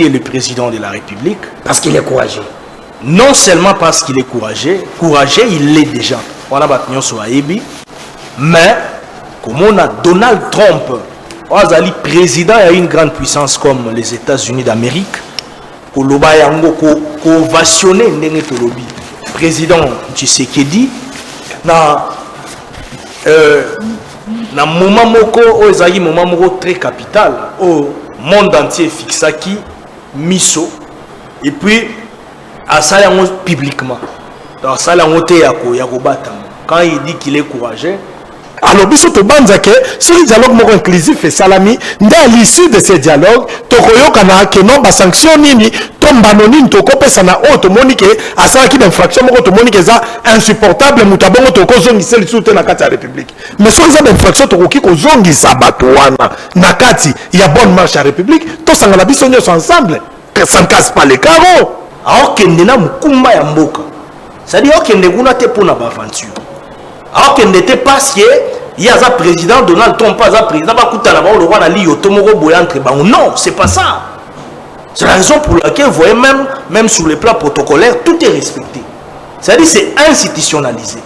est le président de la République. Parce qu'il est courageux. Non seulement parce qu'il est courageux, il l'est déjà. On a battu sur Aébi. Mais, comme on a Donald Trump, Azali président a une grande puissance comme les États-Unis d'Amérique, Koloba yango ko ovationné ndenge tolobi. Président Tshisekedi na moment moko ozali moment moko très capital au monde entier fixaki miso et puis à ça yango publiquement. Dans ça yango te yako batama. Quand il dit qu'il est courageux. Alors, biso to banzake, sur le dialogue moko inclusif et salami, à l'issue de ce dialogue, tokoyo kana que non ba sanction nini, tomba noni toko pesa na auto monique, à ça qui d'infraction moko to monique ça insupportable mutabongo toko zongi sel soute na kati ya République. Mais sur les infractions toko ki ko zongi sabatwana na kati ya bonne marche à République, to sangala biso nyos ensemble, que ça ne casse pas les carreaux. Alors que ndena mukumba ya mboka. C'est-à-dire que ndekuna te pona ba aventure. Alors qu'il n'était pas parce qu'il y a un président Donald Trump, pas un président, non, c'est pas ça. C'est la raison pour laquelle vous voyez même sur le plan protocolaire, tout est respecté. C'est-à-dire c'est institutionnalisé.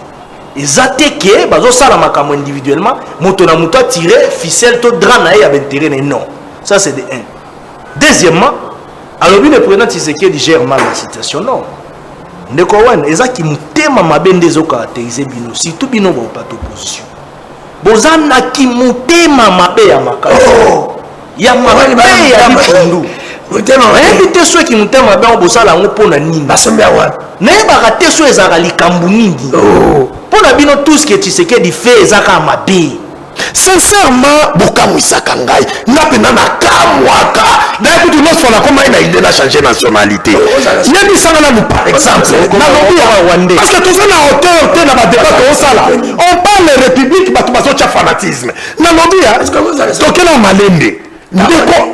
Et ça que ça la makamo individuellement, motona muto tiré ficelle to drana ya intérêt non. Ça c'est de 1. Deuxièmement, alors le président Tshisekedi gère mal la situation non. Ndekowen eza ki mutema mabende zo caractériser bino surtout bino ba plateau opposition bozana ki mutema mabe ya makasi ya mabe ya bitundu mutema invité ceux qui mutema ba bosala ngo pona nini basomba wa ne ba raté ceux ezaka likambu nini pona bino tout ce que Tshisekedi fait ezaka mabe. Sincèrement, Bokamu Isakangai, n'a pas kamwaka. D'ailleurs, tout le monde soit comme il a changé nationalité. Il y a des gens par exemple, parce que tout ça n'a hauteur, n'a pas débat au sala. On parle de république, bah tout ça fanatisme. Nalobi, est-ce que vous avez ça? Toqué la malende.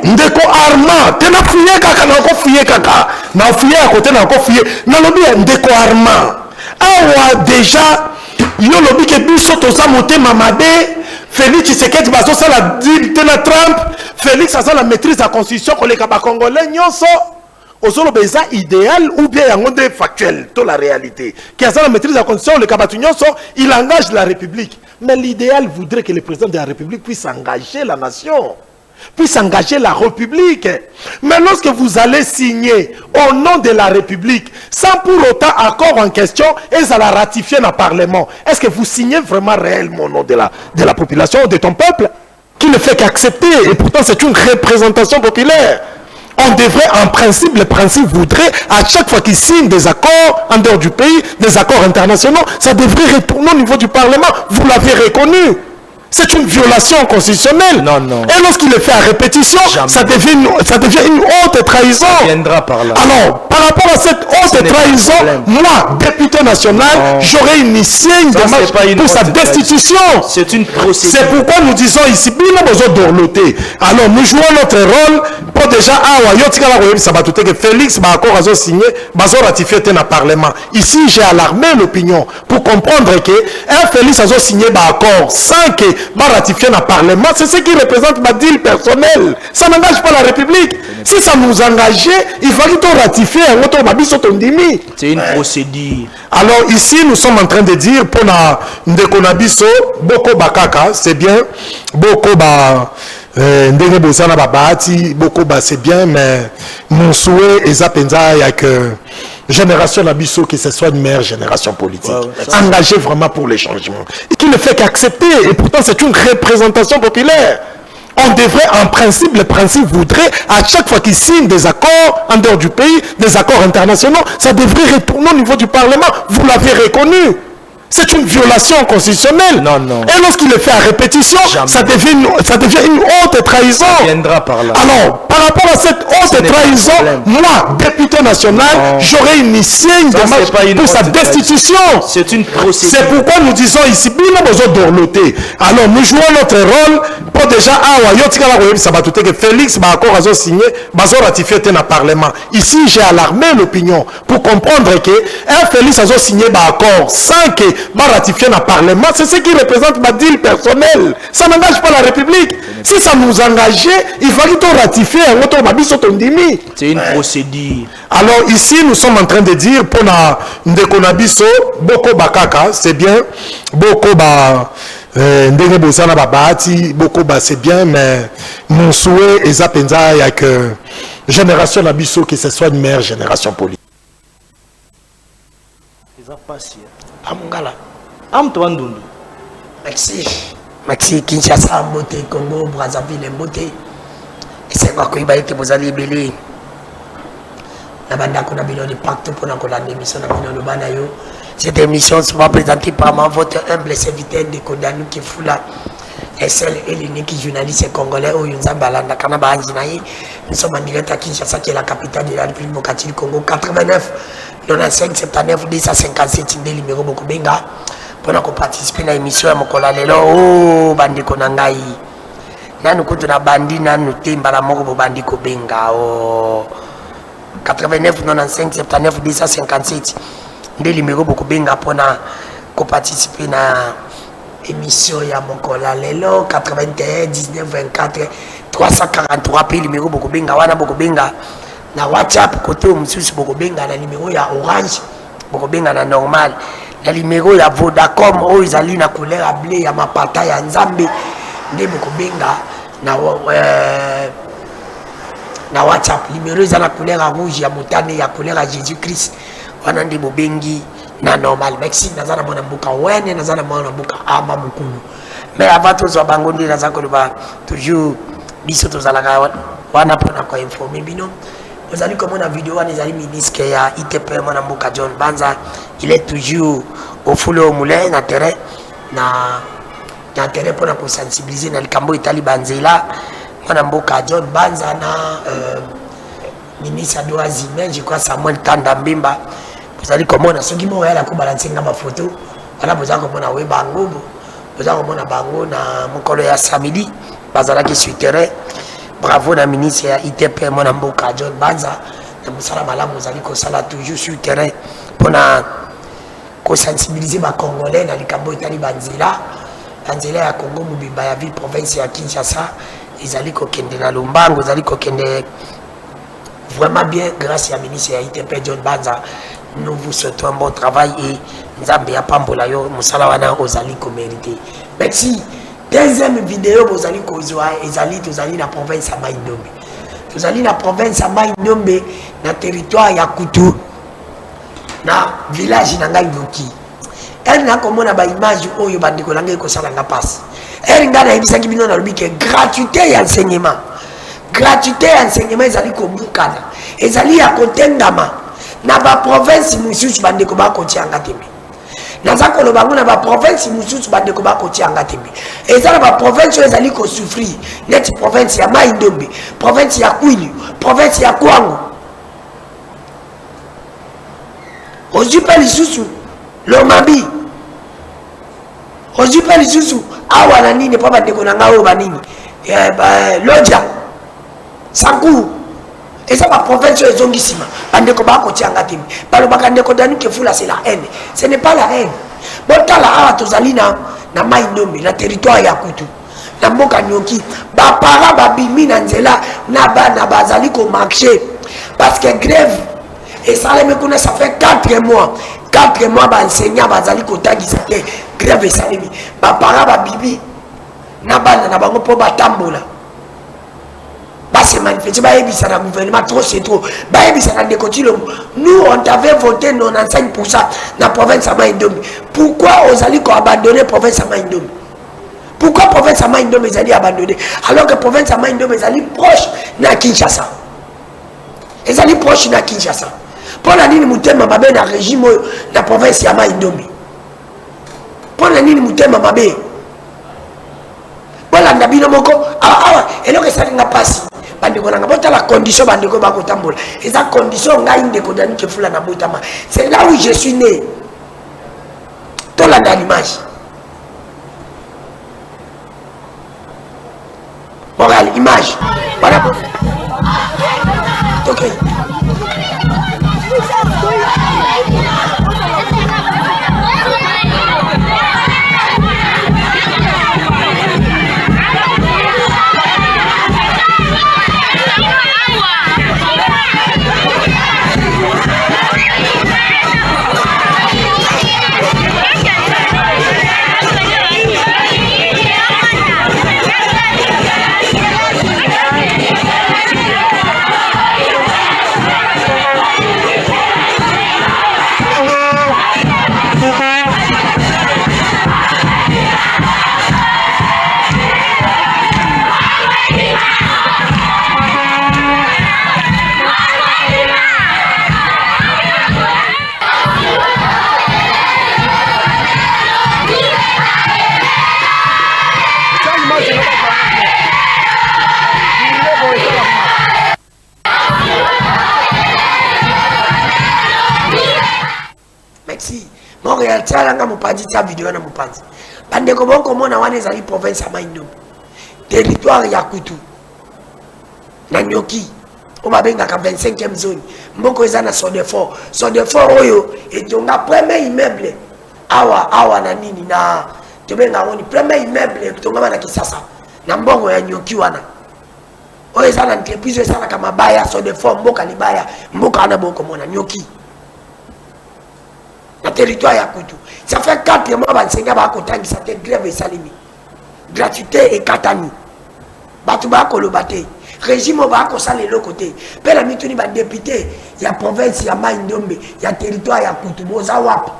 Ndeko Arma, t'es na fouillé kaka, na encore fouillé kaka, na fouillé à côté, na encore fouillé. Nalobi, Ndeko Arma. Ah déjà, yo lobi ke biso toza motema mabe. Félix Tshisekedi bazo ça la dit Trump, Félix a ça la maîtrise de la constitution que les Congolais nyonso osolo beza idéal ou bien yango de factuel to la réalité. Qui a ça la maîtrise de la constitution le Kabatu nyonso, il engage la République. Mais l'idéal voudrait que le président de la République puisse engager la nation, puisse engager la République. Mais lorsque vous allez signer au nom de la République, sans pour autant accord en question, et ça la ratifier dans le Parlement, est-ce que vous signez vraiment réellement au nom de la population, de ton peuple, qui ne fait qu'accepter, et pourtant c'est une représentation populaire. On devrait, en principe, le principe voudrait, à chaque fois qu'ils signent des accords en dehors du pays, des accords internationaux, ça devrait retourner au niveau du Parlement. Vous l'avez reconnu. C'est une violation constitutionnelle. Non, non. Et lorsqu'il le fait à répétition, ça devient une haute trahison. Ça viendra par là. Alors, par rapport à cette haute trahison, moi, député national, j'aurais initié une démarche pour sa destitution. C'est une procédure. C'est pourquoi nous disons ici, alors nous jouons notre rôle pour déjà, que Félix va encore signé, va ratifier dans le Parlement. Ici, j'ai alarmé l'opinion pour comprendre que Félix a signé un accord sans que va ratifier dans le Parlement, c'est ce qui représente ma deal personnelle. Ça n'engage pas la République. Si ça nous engageait, il fallait tout ratifier. C'est une procédure. Alors ici, nous sommes en train de dire pour Ndekonabiso, Boko Bakaka, c'est bien. Boko Ba. Boko Ba, c'est bien, mais mon souhait est que génération Nabiso, que ce soit une meilleure génération politique, engagée vraiment pour les changements, et qui ne fait qu'accepter, et pourtant c'est une représentation populaire. On devrait, en principe, le principe voudrait, à chaque fois qu'ils signent des accords en dehors du pays, des accords internationaux, ça devrait retourner au niveau du Parlement. Vous l'avez reconnu. C'est une violation constitutionnelle. Non, non. Et lorsqu'il le fait à répétition, ça devient une haute trahison. Ça viendra par là. Alors, par rapport à cette haute trahison, moi, député national, j'aurais initié une démarche pour sa destitution. C'est une procédure. C'est pourquoi nous disons ici, alors nous jouons notre rôle pour déjà, que Félix va encore signé, va ratifier dans le Parlement. Ici, j'ai alarmé l'opinion pour comprendre que Félix a signé un accord sans que va ratifier dans le Parlement. C'est ce qui représente ma deal personnelle. Ça n'engage pas la République. Si ça nous engageait, il fallait tout ratifier. C'est une procédure. Alors ici, nous sommes en train de dire pour Ndekonabiso, Boko Bakaka, c'est bien. Boko Ba. Boko Ba, c'est bien, mais mon souhait est zapenza il y a que génération Nabiso que ce soit une meilleure génération politique. Amungala. Amtwandundu. Maxi Kinshasa Mbote Congo Brazzaville Mbote. Et c'est quoi qu'il va être vous allez belé. La bande a qu'on a besoin de pacte pour la émission de Banayo. Cette émission sera présentée par votre humble serviteur de Kodanu qui fout là. Et celle et l'unique journaliste congolais au Yunzambalanda Kanaba Anjinaï. Nous sommes en direct à Kinshasa qui est la capitale de la République démocratique du Congo. 89 95 79 257 numéro Bokobenga. Pendant qu'on participe à l'émission à Mokola Lelo, oh, bandi konangai. Nanu kutu na bandi nanu temba la moko bandi kobenga, oh. 89 95 79 257 nde numéro Bokobenga pona ko participer na émission ya Mokola Lelo 81 19 24 343 puis numéro Bokobenga wana Bokobenga na WhatsApp côté mususu Bokobenga na numéro ya Orange Bokobenga na normal. Le numéro ya Vodacom o izali na couleur à bleu ya mapata ya Nzambe nde Bokobenga na WhatsApp numéro za la couleur à rouge ya motane ya couleur à Jésus-Christ wana nde bobengi na normal merci nazana mona mbuka wene nazana mona mbuka ama mukulu mais avant tout zo bango ndi nazana ko ba toujours biso to zalaka wana pona ko informer bino. Vous allez comme on a vidéo, les amis ministres qui a ITP, mon amboka John Banza, il est toujours au foulé au moulin, na terrain pour sensibiliser dans le Cambo Italie Banzela, mon amboka John Banza, na ministre Adoazime, je crois Samuel Tandambimba. Vous allez comme on a ceux qui m'ont la balancer dans ma photo, voilà, vous allez comme on a oui bango, vous allez comme on a bango, na mon collègue samedi, Bazala qui sur terrain. Bravo na ministre ya ITP mon amboka John Banza na musala malamu zali ko sala toujours sur terrain pour ko sensibiliser ba congolais na likambo itali Banzela ya Congo mubimba ya ville province ya Kinshasa izali ko kende na Lumbango zali ko kende vraiment bien grâce à ministre ya ITP John Banza. Nous vous souhaitons un bon travail et Nzambe ya pambola yo musala wana ozali ko mériter. Merci. Deuxième vidéo, vous allez dans la province à Maïndombe. Vous allez dans la province à Maïndombe, dans le territoire ya Koutou, dans le village de Ivoki. Elle n'a comme on a une image où il y a des gens qui sont en passe. Elle a une image qui est gratuité et enseignement. Gratuité et enseignement, ils allaient comme Moukana. Ils allaient à côté de Ndama. Dans la province, nous sommes en train de nazako lo bango na ba province mususu bande ko ba koti anga tembe eza na ba province ezali ko souffrir net province ya Maïndombe province ya Kwilu province ya Kwango ojupa lisusu Lomabi ojupa lisusu awa na nini pa bande ko na ngao ba nini Lodja Sanku eza ba province ezongisima bande ko ba koti anga tembe palo bakande ko danu ke fula c'est la haine. Ce n'est pas la haine. Botala awa tozali na Maïndombe na territoire ya Koutou na mboka nyoki ba para ba bimi na nzela na bana bazali ko marcher parce que grève et ça les mekuna ça fait 4 mois ba enseignant bazali ko tagisa te grève et ça les ba para ba bibi na bana na bango po batambola se manifester, le gouvernement trop c'est trop. Nous on avait voté 95% dans la province de Maïndombe. Pourquoi vous allez abandonner la province de Maïndombe? Pourquoi la province de Maïndombe est allée abandonner alors que la province de Maïndombe est allée proche de Kinshasa? Ils sont allés proche de Kinshasa. Pour la ligne Moutema Mabé dans le régime de la province de Maïndombe. Pour la ligne Moutema Mabé. Pour la Nabino Moko. Et là, ça n'a pas passé. La condition et sa condition c'est là où je suis né. Tout là dans l'image. Voilà l'image. Voilà. Ok. Mon réalité là nga mopanzi ta vidéo na mopanzi. Bande ko bon komona wana ezali province ya Maindombe. Territoire ya Kutu. Na Nyoki. On va benga 25e zone. Mboko eza na Sodefort. Sodefort oyo etonga premier immeuble. Awa na nini na tobenga woni premier immeuble etonga na Kisasa. Na mbongo ya Nyoki wana. Oyo eza na entreprise eza na kama baya Sodefort mboka libaya. Mboka ana boko mona Nyoki. Na territoire ya Kutu. Ça fait 4 mois bansenya ba kotangisa te grève et salimi. Gratuité et katani. Batu ba kolobate. Régime va kosaler le côté. Pe la mituni ba député, ya province ya Maindombe, ya territoire ya Kutu boza wapi.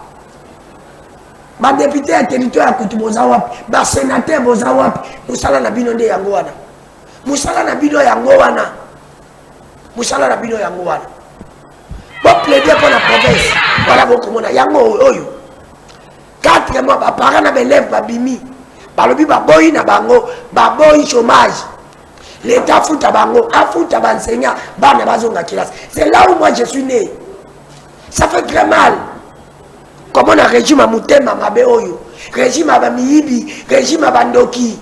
Ba député ya territoire ya Kutu boza wapi. Ba sénateur boza wapi. Musala na bino nde yango wana. Musala na bino yango wana. Musala na bino yango wana. Bon plaider pour la province. Voilà beaucoup mona yango oyo. 4 mois ba parents na élèves ba bimi. Ba lobi ba boyi na bango, ba boyi chômage. L'État fout à bango, a fout à enseignant, bana bazonga classe. C'est là où moi je suis né. Ça fait très mal. Comme on a régime à Moutema mabe oyo, régime à Bamiibi, régime à Bandoki.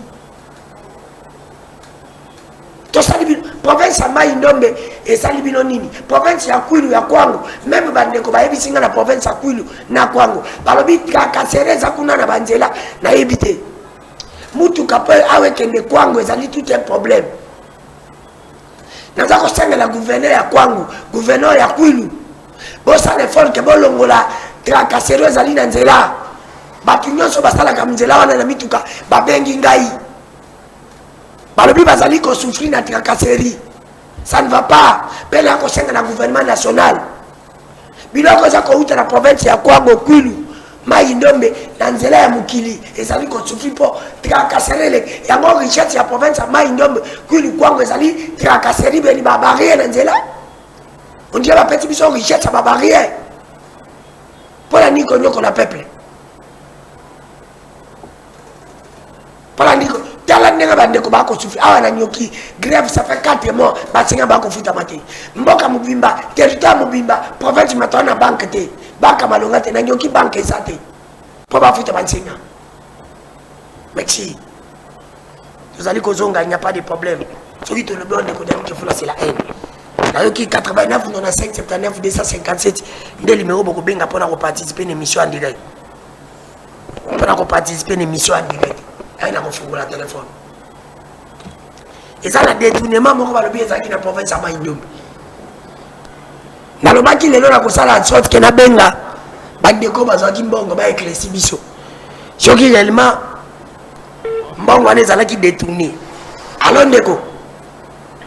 To salibino province à Maindombe et salibino nini. Province ya Kwilu ya Kwango, même bandeko ba yebisinga na province ya Kwilu na Kwango. Balobi kasereza kuna na banzela na yebite. Mutu kapel awe kende Kwango ezali tout un problème. Naza kosenga la gouverneur ya Kwango, gouverneur ya Kwilu. Bosa le folk bolongola tracasserie ezali na nzela. Batu nyonso basala ka nzela wana na mituka babengi ngai. Balobi bazali ko souffrir na tracasserie. Ça ne va pas. Pela kosenga na gouvernement national. Biloko za ko uta na province ya Kwango Kwilu. Maindombe na nzela ya mukili ezali ko souffrir po tracasserie yango richesse ya province ya Maindombe Kwilu Kwango ezali tracasserie beni ba barrière na nzela. On dirait ba petit biso richesse ya ba barrière. Pour la niko nyoko na peuple. Pour la niko tala nenga bande ko ba ko souffrir awa na nyoki grève ça fait 4 mois ba singa ba ko futa mate. Mboka mubimba territoire mubimba province matona banque te. Baka malonga te na nyoki banque ezate. Pour ba futa bansinga. Merci. Vous allez kozonga, il n'y a pas de problème. Celui qui te le donne de kodami que c'est la haine. D'ailleurs qui 89 95 79 257 des numéros beaucoup bien pour participer à une émission en direct. Pour participer à une émission en direct. Il y a un téléphone. Et ça le détournement mon va le bien ça qui na province à Maindombe. Na lobaki lelo na kosala sorte que na benga bandeko bazaki mbongo ba éclairci biso. Soki réellement mbongo ane zalaki détourné. Allô ndeko.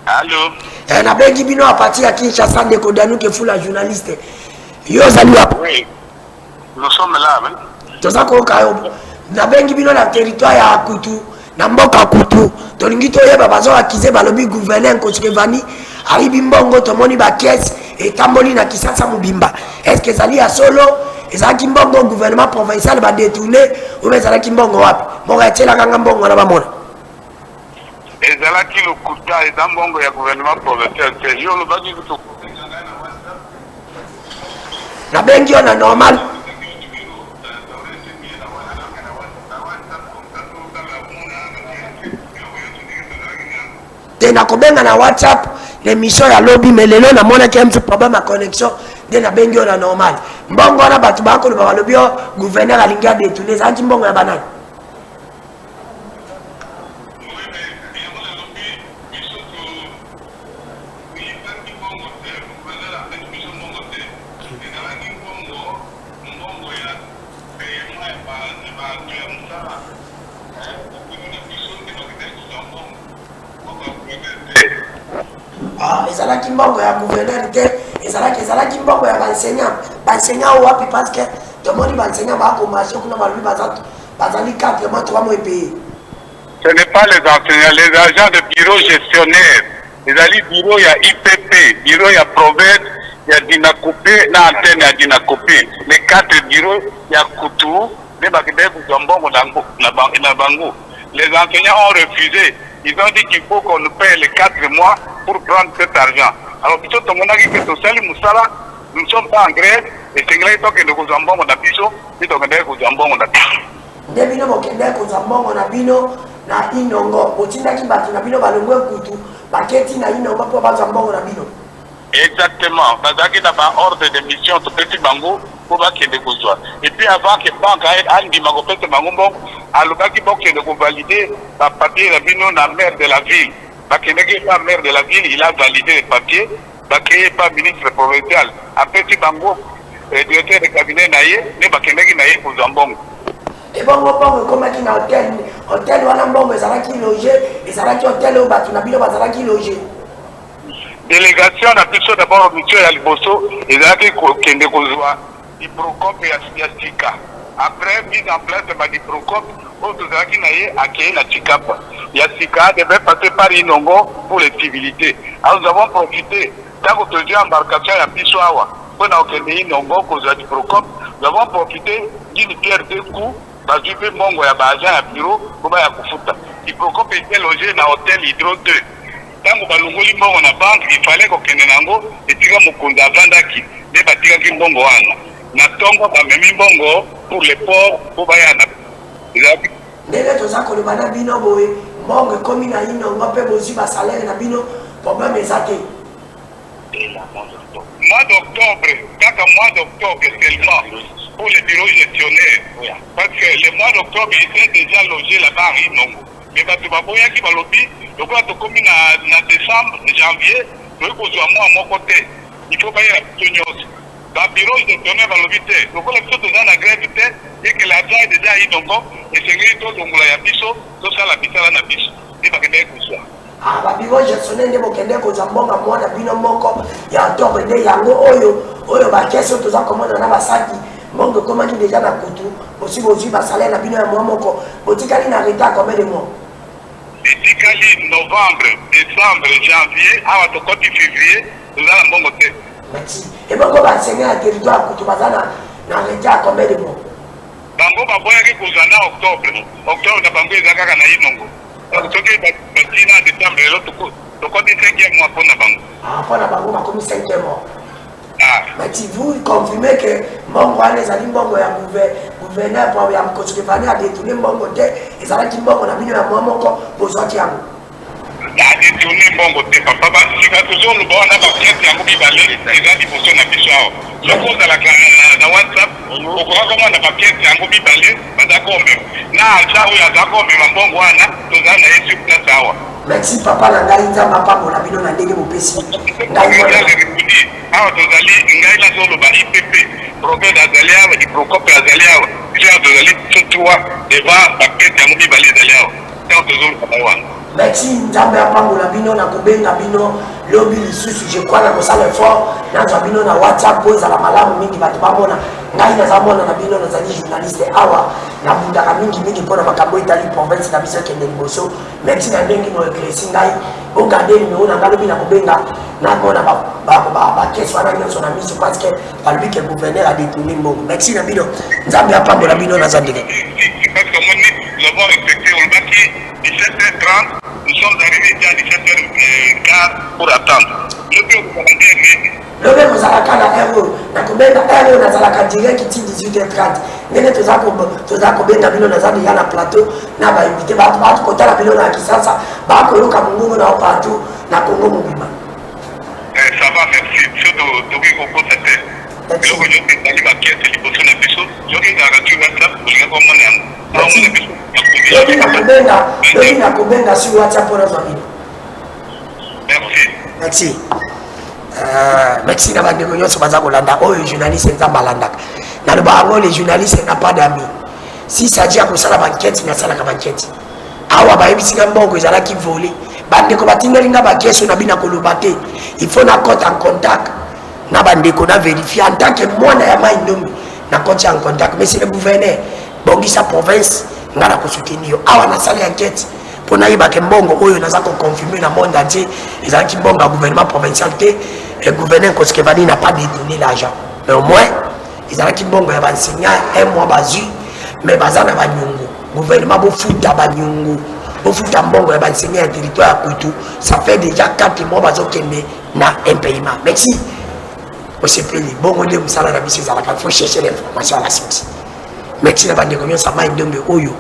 Allô. Na bengi bino à partir à Kinshasa ndeko danu ke fula journaliste. Yo zali wapi? Oui. Nous sommes là, hein. Tozako kayo. Na bengi bino na territoire ya Kutu. Na mboka Kutu tolingi toyeba bazo akize balobi gouverneur Kochevani aribi mbongo tomoni ba caisse etamboli na Kisasa mubimba. Est-ce que zali ya solo ezaki mbongo gouvernement provincial ba détourner ou bien zalaki mbongo wapi? Mbongo etela kanga mbongo na bamona. Ezalaki lokuta eza mbongo ya gouvernement provincial yo lo baki kuto. Na bengi ona normal. Tena kobenga na WhatsApp l'émission ya lobby mais lelo na mona un petit problème à connexion de na bengi ona normal mbongo na batu bako lo ba lobby gouverneur alinga de tous les anti mbongo ya banana ezalaki mbongo ya gouverneur te ezalaki mbongo ya baenseignant wapi parce que tomoni baenseignant bakomarché kuna balobi bazali 4 mois 3 mois epayé. Ce n'est pas les enseignants, les agents de bureau gestionnaire. Ezali bureau ya IPP, bureau ya province ya Dinakopé na antenne ya Dinakopé. Les 4 bureaux ya Kutu ne bakide mbongo na bango. Les enseignants ont refusé. Ils ont dit qu'il faut qu'on nous paye les 4 mois pour prendre cet argent. Alors, tout le monde a dit que tout ça, Moussala, nous ne sommes pas en grève, et c'est vrai que nous avons un bon d'abisso, et donc nous avons un bon d'abisso. Debino bokende ko zambongo na bino na inongo botinda ki batu na bino balongwe kutu baketi na inongo po ba zambongo na bino. Exactement, bazaki na ba ordre de mission to petit bango pour ba kende ko zwa. Et puis avant que banque andi mango pete bango mbongo alobaki bokende ko valider ba papier na bino na maire de la ville. Ba kende ki pas maire de la ville, il a validé les papiers, ba créé pas ministre provincial. A petit bango directeur de cabinet naie, ne ba kende ki naie ko zambongo. Et bon, comme qui na hôtel wana mbongo ezalaki logé, ezalaki hôtel au batu na bino bazalaki logé. Délégation na biso d'abord monsieur ya liboso ezalaki kende kozwa diprocop ya sika. Après mise en place de ma diprocop, au tozalaki na ye akei na Chikapa. Ya sika devait passer par Inongo pour les civilités. Alors nous avons profité tant que tu embarcation ya biso awa pour na okende Inongo kozwa diprocop, nous avons profité d'une pierre de coups. Bazupe mongo ya baja ya bureau pour ya kufuta. Diprocop était logé na hôtel Hydro 2. Tango balungoli mbongo na banque, il fallait kokende nango etika mokonzi avandaki nde batikaki mbongo wana na ntongo bamemi mbongo pour le port po bayana ndenge toza koloba na bino boye mbongo ekomi na inongo mpe bozwi basalaire na bino problème eza te. Mois d'octobre, kaka mois d'octobre seulement pour les bureaux gestionnaires, parce que le mois d'octobre il était déjà logé là-bas à Inongo. Mais bato baboyaki balobi lokola tokomi na décembre janvier toyei kozwa mwa moko te il faut bayela biso nyonso babiro gestionnaire balobi te lokola biso toza na grève te eke l'argent est déjà Inongo esengeli tozongola ya biso tosala bisala na biso nde bakendeki kozwa. Babiro gestionnaire nde bokende kozwa mbongo mwana bino moko ya octobre nde yango oyo bakesi oyo toza komona na basaki mbongo ekomaki déjà na kutu osi bozwi basalaire na bino ya mwa moko botikali na retard combien de mois? Etikali novembre, décembre, janvier, awa tokoti février, tozala mbongo te. Merci. Et bongo basenga ya territoire kutu bazana na retard combien de mois? Bango baboyaki kozwa na octobre. Octobre na bango eza kaka na Inongo. Soki batina décembre lelo tokoti 5e mois mpona bango. Mpona bango bakomi 5e mois. Mais si vous confirmez que mbongo wana ezali mbongo ya gouverneur ya mokosokefani adetourne mbongo te ezalaki mbongo na bino ya mwa moko bozwaki yango adetourne mbongo te papa sika tozoloba wana bapiese yango mibale eza liboso na biso awa soki ozalaka na whatsapp okokaka mwana bapiese yango mibale bazaka omema na aja oyo azaka omema mbongo wana toza na ye sur place awa. Merci papa na ngai nzambe apambola bino na ndenge bopesi ngai awa tozali ngai nazoloba IPP prophète azali awa diprocop azali awa jean tozali sotua devant bapiese yango mibale ezali awa ntango tozoloba wana. Merci nzambe apambola bino na kobenga bino lobi lisusu je crois na kosala effort nazwa bino na whatsapp po ezala malamu mingi bato bamona ngai naza mona na bino nazali journaliste awa nabundaka mingi mpona makambo etali province na biso ekende liboso merci na ndenge noeklesi ngai ogade nimero na ngai lobi na kobenga namona bakese wana nyonso na miso parce que balobi ke gouverneur adetourne mbongo merci na bino nzambe apambola bino naza ndenge. Parce que moi, nous avons respecté, on a dit 17h30, nous sommes arrivés déjà à 17h15 pour attendre. Le bureau vous avez dit, lobe kozalaka na heure nakobenga heure nazalaka direct ti 18h30 ndenge toza kobenga bino naza deja na plateau na bainvité bato kotala bino na kisasa bakoluka mongongo na partout na Congo mobima. Ça va, merci. Surtout, toki kokota te. Biloko nyonso ezali bapiese liboso na biso soki ezalaka tu whatsapp olinga komona yango lobi nakobenga sur whatsapp mpona zwa bino. Merci. Merci na bandeko nyonso baza kolanda oyo journaliste nzambe alandaka naloba yango les journalistes n'a pas d'amis si s'agit ya kosala bankete nasalaka bankete awa bayebisika mbongo ezalaki volé bandeko batindeli nga bakeso na bina koloba te il faut na compte en contact na bandeko na vérifier en tant que mwana ya mai ndombi na compte en contact mais c'est le gouverneur bongisa province nga na kosoutenir awa nasali enquête mpona yebake mbongo oyo naza koconfirme na monde entier ezalaki mbongo ya gouvernement provincial te le gouverneur Koskevani n'a pas détourné l'argent mais au moins ezalaki mbongo ya banseignant un mois bazwi mais baza na banyungu gouvernement bofuta banyungu bofuta mbongo ya banseignant ya territoire ya Kutu ça fait déjà 4 mois bazokende na impayement merci se plaît, bon, on est au salon, il faut chercher l'information à la source. Mais si la bande de communion, ça m'a donné Oyo,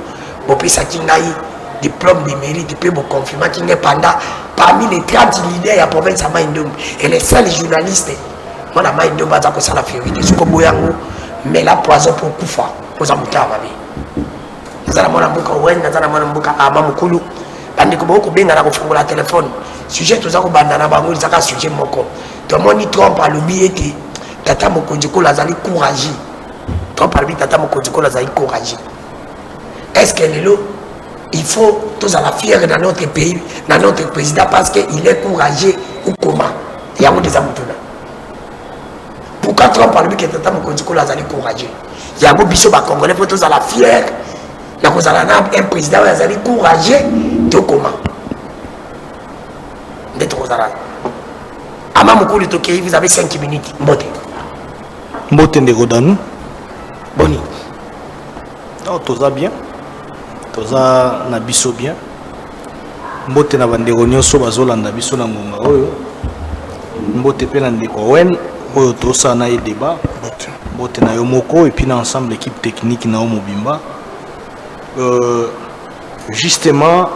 on peut s'acquérir diplôme de mérite, puis on confirme qu'il est pendant parmi les 30 leaders de la province, ça m'a donné. Et les seuls journalistes, moi, la main de Baza, ça la fait, ce qu'on boit, mais la poison pour Koufa, aux amouteurs, ma vie. Nous allons à Mboka, nous allons à Mboka, à Mamoukoulou. Bande ko boko benga na ko la téléphone sujet to za ko banda na bango za ka sujet moko to moni Trump alobi ete tata mokonzi ko lazali courageux Trump alobi tata mokonzi ko lazali courageux est-ce que lelo il faut tous à la fière dans notre pays dans notre président parce que il est courageux ou comment il y a des amutuna pourquoi Trump alobi que tata mokonzi ko lazali courageux il y a biso ba congolais faut tous à la fière na kozala na un président azali courageux to comment d'être kozala ama mokulu to kei vous avez 5 minutes mbote ndeko danu boni non toza bien toza na biso bien mbote na bandeko nyonso bazolanda biso na ngonga oyo mbote pe na ndeko wen oyo tosala na ye débat mbote na yo moko et puis na ensemble l'équipe technique na mobimba. Justement,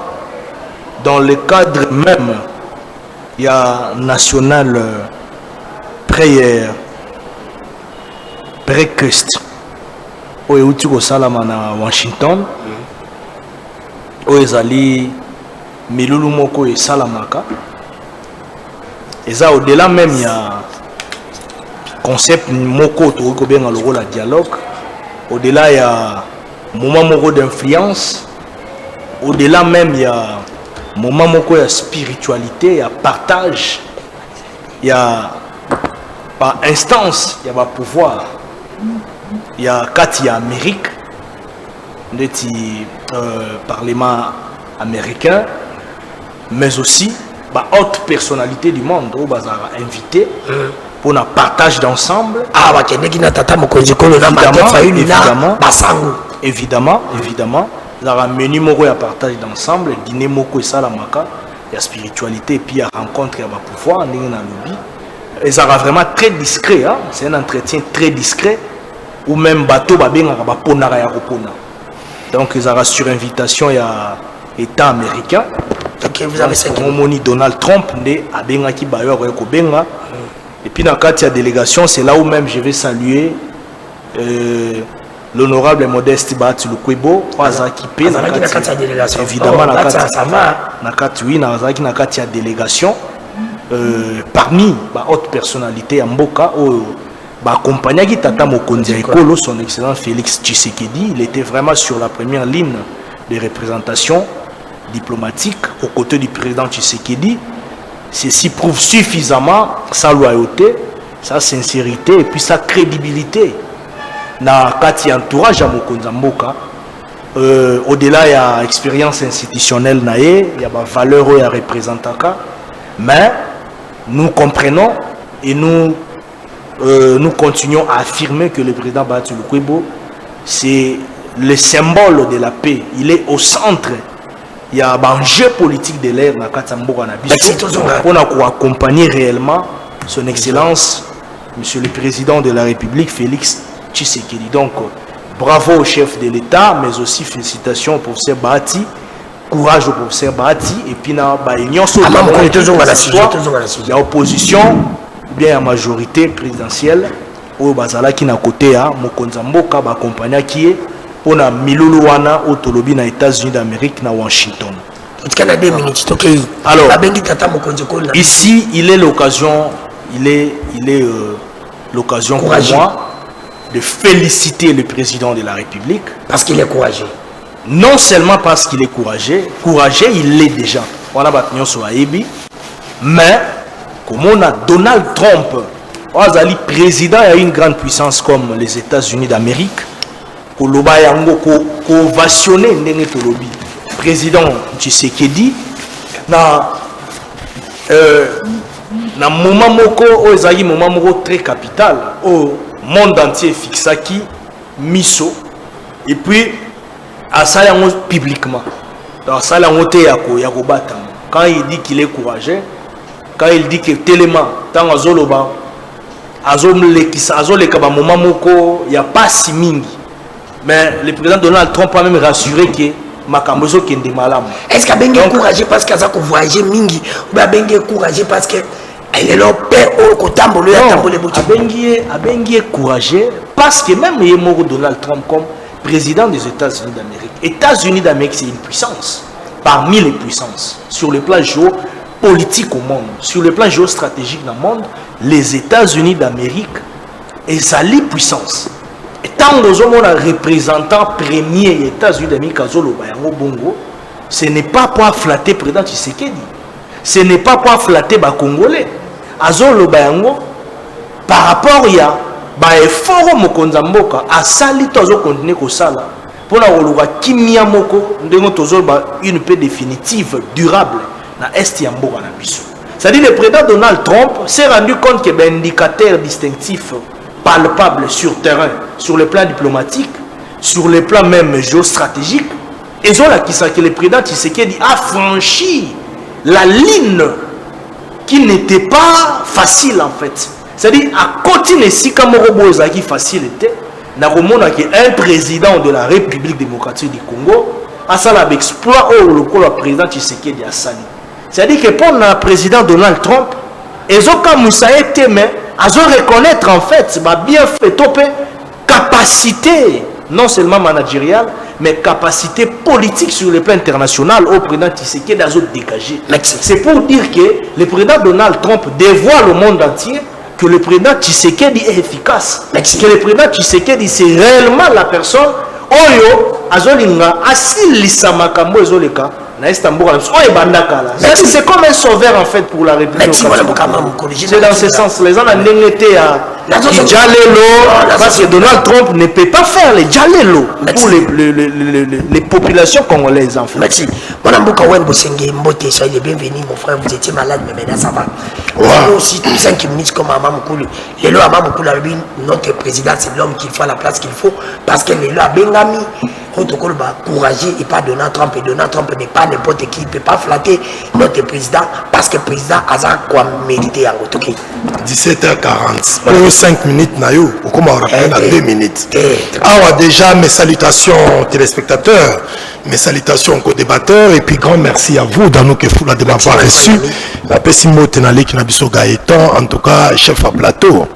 dans le cadre même, il y a National Prayer Breakfast au Eutiko Salamana Washington, au Ezali Milulu Moko et Salamaka. Et ça, au-delà même, il y a concept Moko, tout le bien le dialogue. Au-delà, il y a moment moko d'influence. Au-delà même, il y a moment moko de spiritualité, il y a partage, il y a par instance, il y a pouvoir. Il y a quand il y a Amérique, le Parlement américain, mais aussi par haute personnalité du monde, où bazar invité pour un partage d'ensemble. Ah, évidemment, il y a un menu moko à partage d'ensemble, dîner moko et salamaka, il y a spiritualité et puis il y a rencontre, il y a pouvoir, et ça va vraiment très discret, hein? C'est un entretien très discret, ou même bateau donc il y a sur invitation, il y a État américain. Ok, vous avez ça. Donald Trump, et puis dans le cadre de la délégation, c'est là où même je vais saluer l'honorable Modeste Bahati Lukwebo, évidemment, dans la délégation, parmi les hautes personnalités à Mboka, accompagné Tata Mokonzi Ekolo, son excellence Félix Tshisekedi, il était vraiment sur la première ligne de représentation diplomatique aux côtés du président Tshisekedi. Ceci prouve suffisamment sa loyauté, sa sincérité et puis sa crédibilité. Na kati entourage à Mokonzi Mboka, au-delà il y a expérience institutionnelle il y a valeur à représenter, mais nous comprenons et nous continuons à affirmer que le président Bahati Lukwebo c'est le symbole de la paix, il est au centre. Il y a un jeu politique de l'air dans Katamboka pour accompagner réellement son excellence monsieur le président de la République Félix Tshisekedi. Donc bravo au chef de l'État, mais aussi félicitations au professeur Bahati, courage au professeur Bahati, et puis il y a opposition ou bien la majorité présidentielle au Bazala qui n'a côté à Mokonzi Mboka accompagné qui est pour la Miluluana au Tolobi na États-Unis d'Amérique na Washington. Alors ici il est l'occasion, l'occasion pour moi de féliciter le président de la République parce qu'il est courageux. Non seulement parce qu'il est courageux, il l'est déjà. On a battu sur Aebi, mais comme on a Donald Trump, le président a une grande puissance comme les États-Unis d'Amérique. Koloba yango ko ovationné ndenge tolobi président Tshisekedi na moment moko ozali moment moko très capital au monde entier fixaki miso et puis à ça yango publiquement dans ça yango te ya ko batama quand il dit qu'il est courageux, quand il dit que tellement tant azoloba azoleka ba moment moko ya pas si mingi. Mais le président Donald Trump a même rassuré que makambo zo kende malamu. Est-ce qu'il a encouragé parce qu'il a voyagé mingi ou a encouragé parce que elle est là père au kotambolo ya tambole bouti. A encouragé parce que même Donald Trump comme président des États-Unis d'Amérique. États-Unis d'Amérique, c'est une puissance parmi les puissances sur le plan géopolitique au monde, sur le plan géostratégique dans le monde. Les États-Unis d'Amérique et sa puissance. Et tant que nous avons un représentant premier des États-Unis d'Amérique, ce n'est pas pour flatter le président Tshisekedi. Ce n'est pas pour flatter les Congolais. Par rapport à l'effort mokonza mboka asali tozo continuer ko sala pour la roluka kimia moko ndengo tozo une paix définitive durable na est ya mboka na biso. C'est-à-dire le président Donald Trump s'est rendu compte que ben indicateur distinctif palpable sur terrain, sur le plan diplomatique, sur le plan même géostratégique, et zola qui que le président Tshisekedi a franchi la ligne qui n'était pas facile en fait. C'est-à-dire, à côté de ce qui facilité, nous avons un président de la République démocratique du Congo a ça l'exploit au le président Tshisekedi a sali. C'est-à-dire que pour le président Donald Trump, ils ont reconnaître en fait, bien fait, capacité, non seulement managériale, mais capacité politique sur le plan international au président Tshisekedi a dégagé. C'est pour dire que le président Donald Trump dévoile au monde entier que le président Tshisekedi est efficace. Que le président Tshisekedi c'est réellement la personne Oyo Azolinga Asilisa Makambo Ezoleka na Istanbul. C'est comme un sauveur en fait pour la République. C'est dans ce sens. Les gens ont été à Djalelo parce que Donald Trump ne peut pas faire les Djalelo pour les populations congolaises en fait. Merci. Mon amboka Wembo Senge Mbote, soyez bienvenue mon frère, vous étiez malade mais maintenant ça va. Aussi 5 minutes comme Maman Moukoulou. Les lois Maman Moukoulou, notre président, c'est l'homme qu'il faut à la place qu'il faut parce que les lois Bengami, protocole va courager et pas Donald Trump. Et Donald Trump n'est pas n'importe qui, il ne peut pas flatter notre président parce que le président a quoi mériter en retour. 17h40. Pour 5 minutes, Nayo, ou comme on rappelle à 2 minutes. Alors déjà, mes salutations aux téléspectateurs, mes salutations aux débatteurs, et puis grand merci à vous, dans nos Kefoula, de m'avoir reçu. La Pessimo Tenale qui n'a pas Gaëtan, en tout cas, chef à plateau.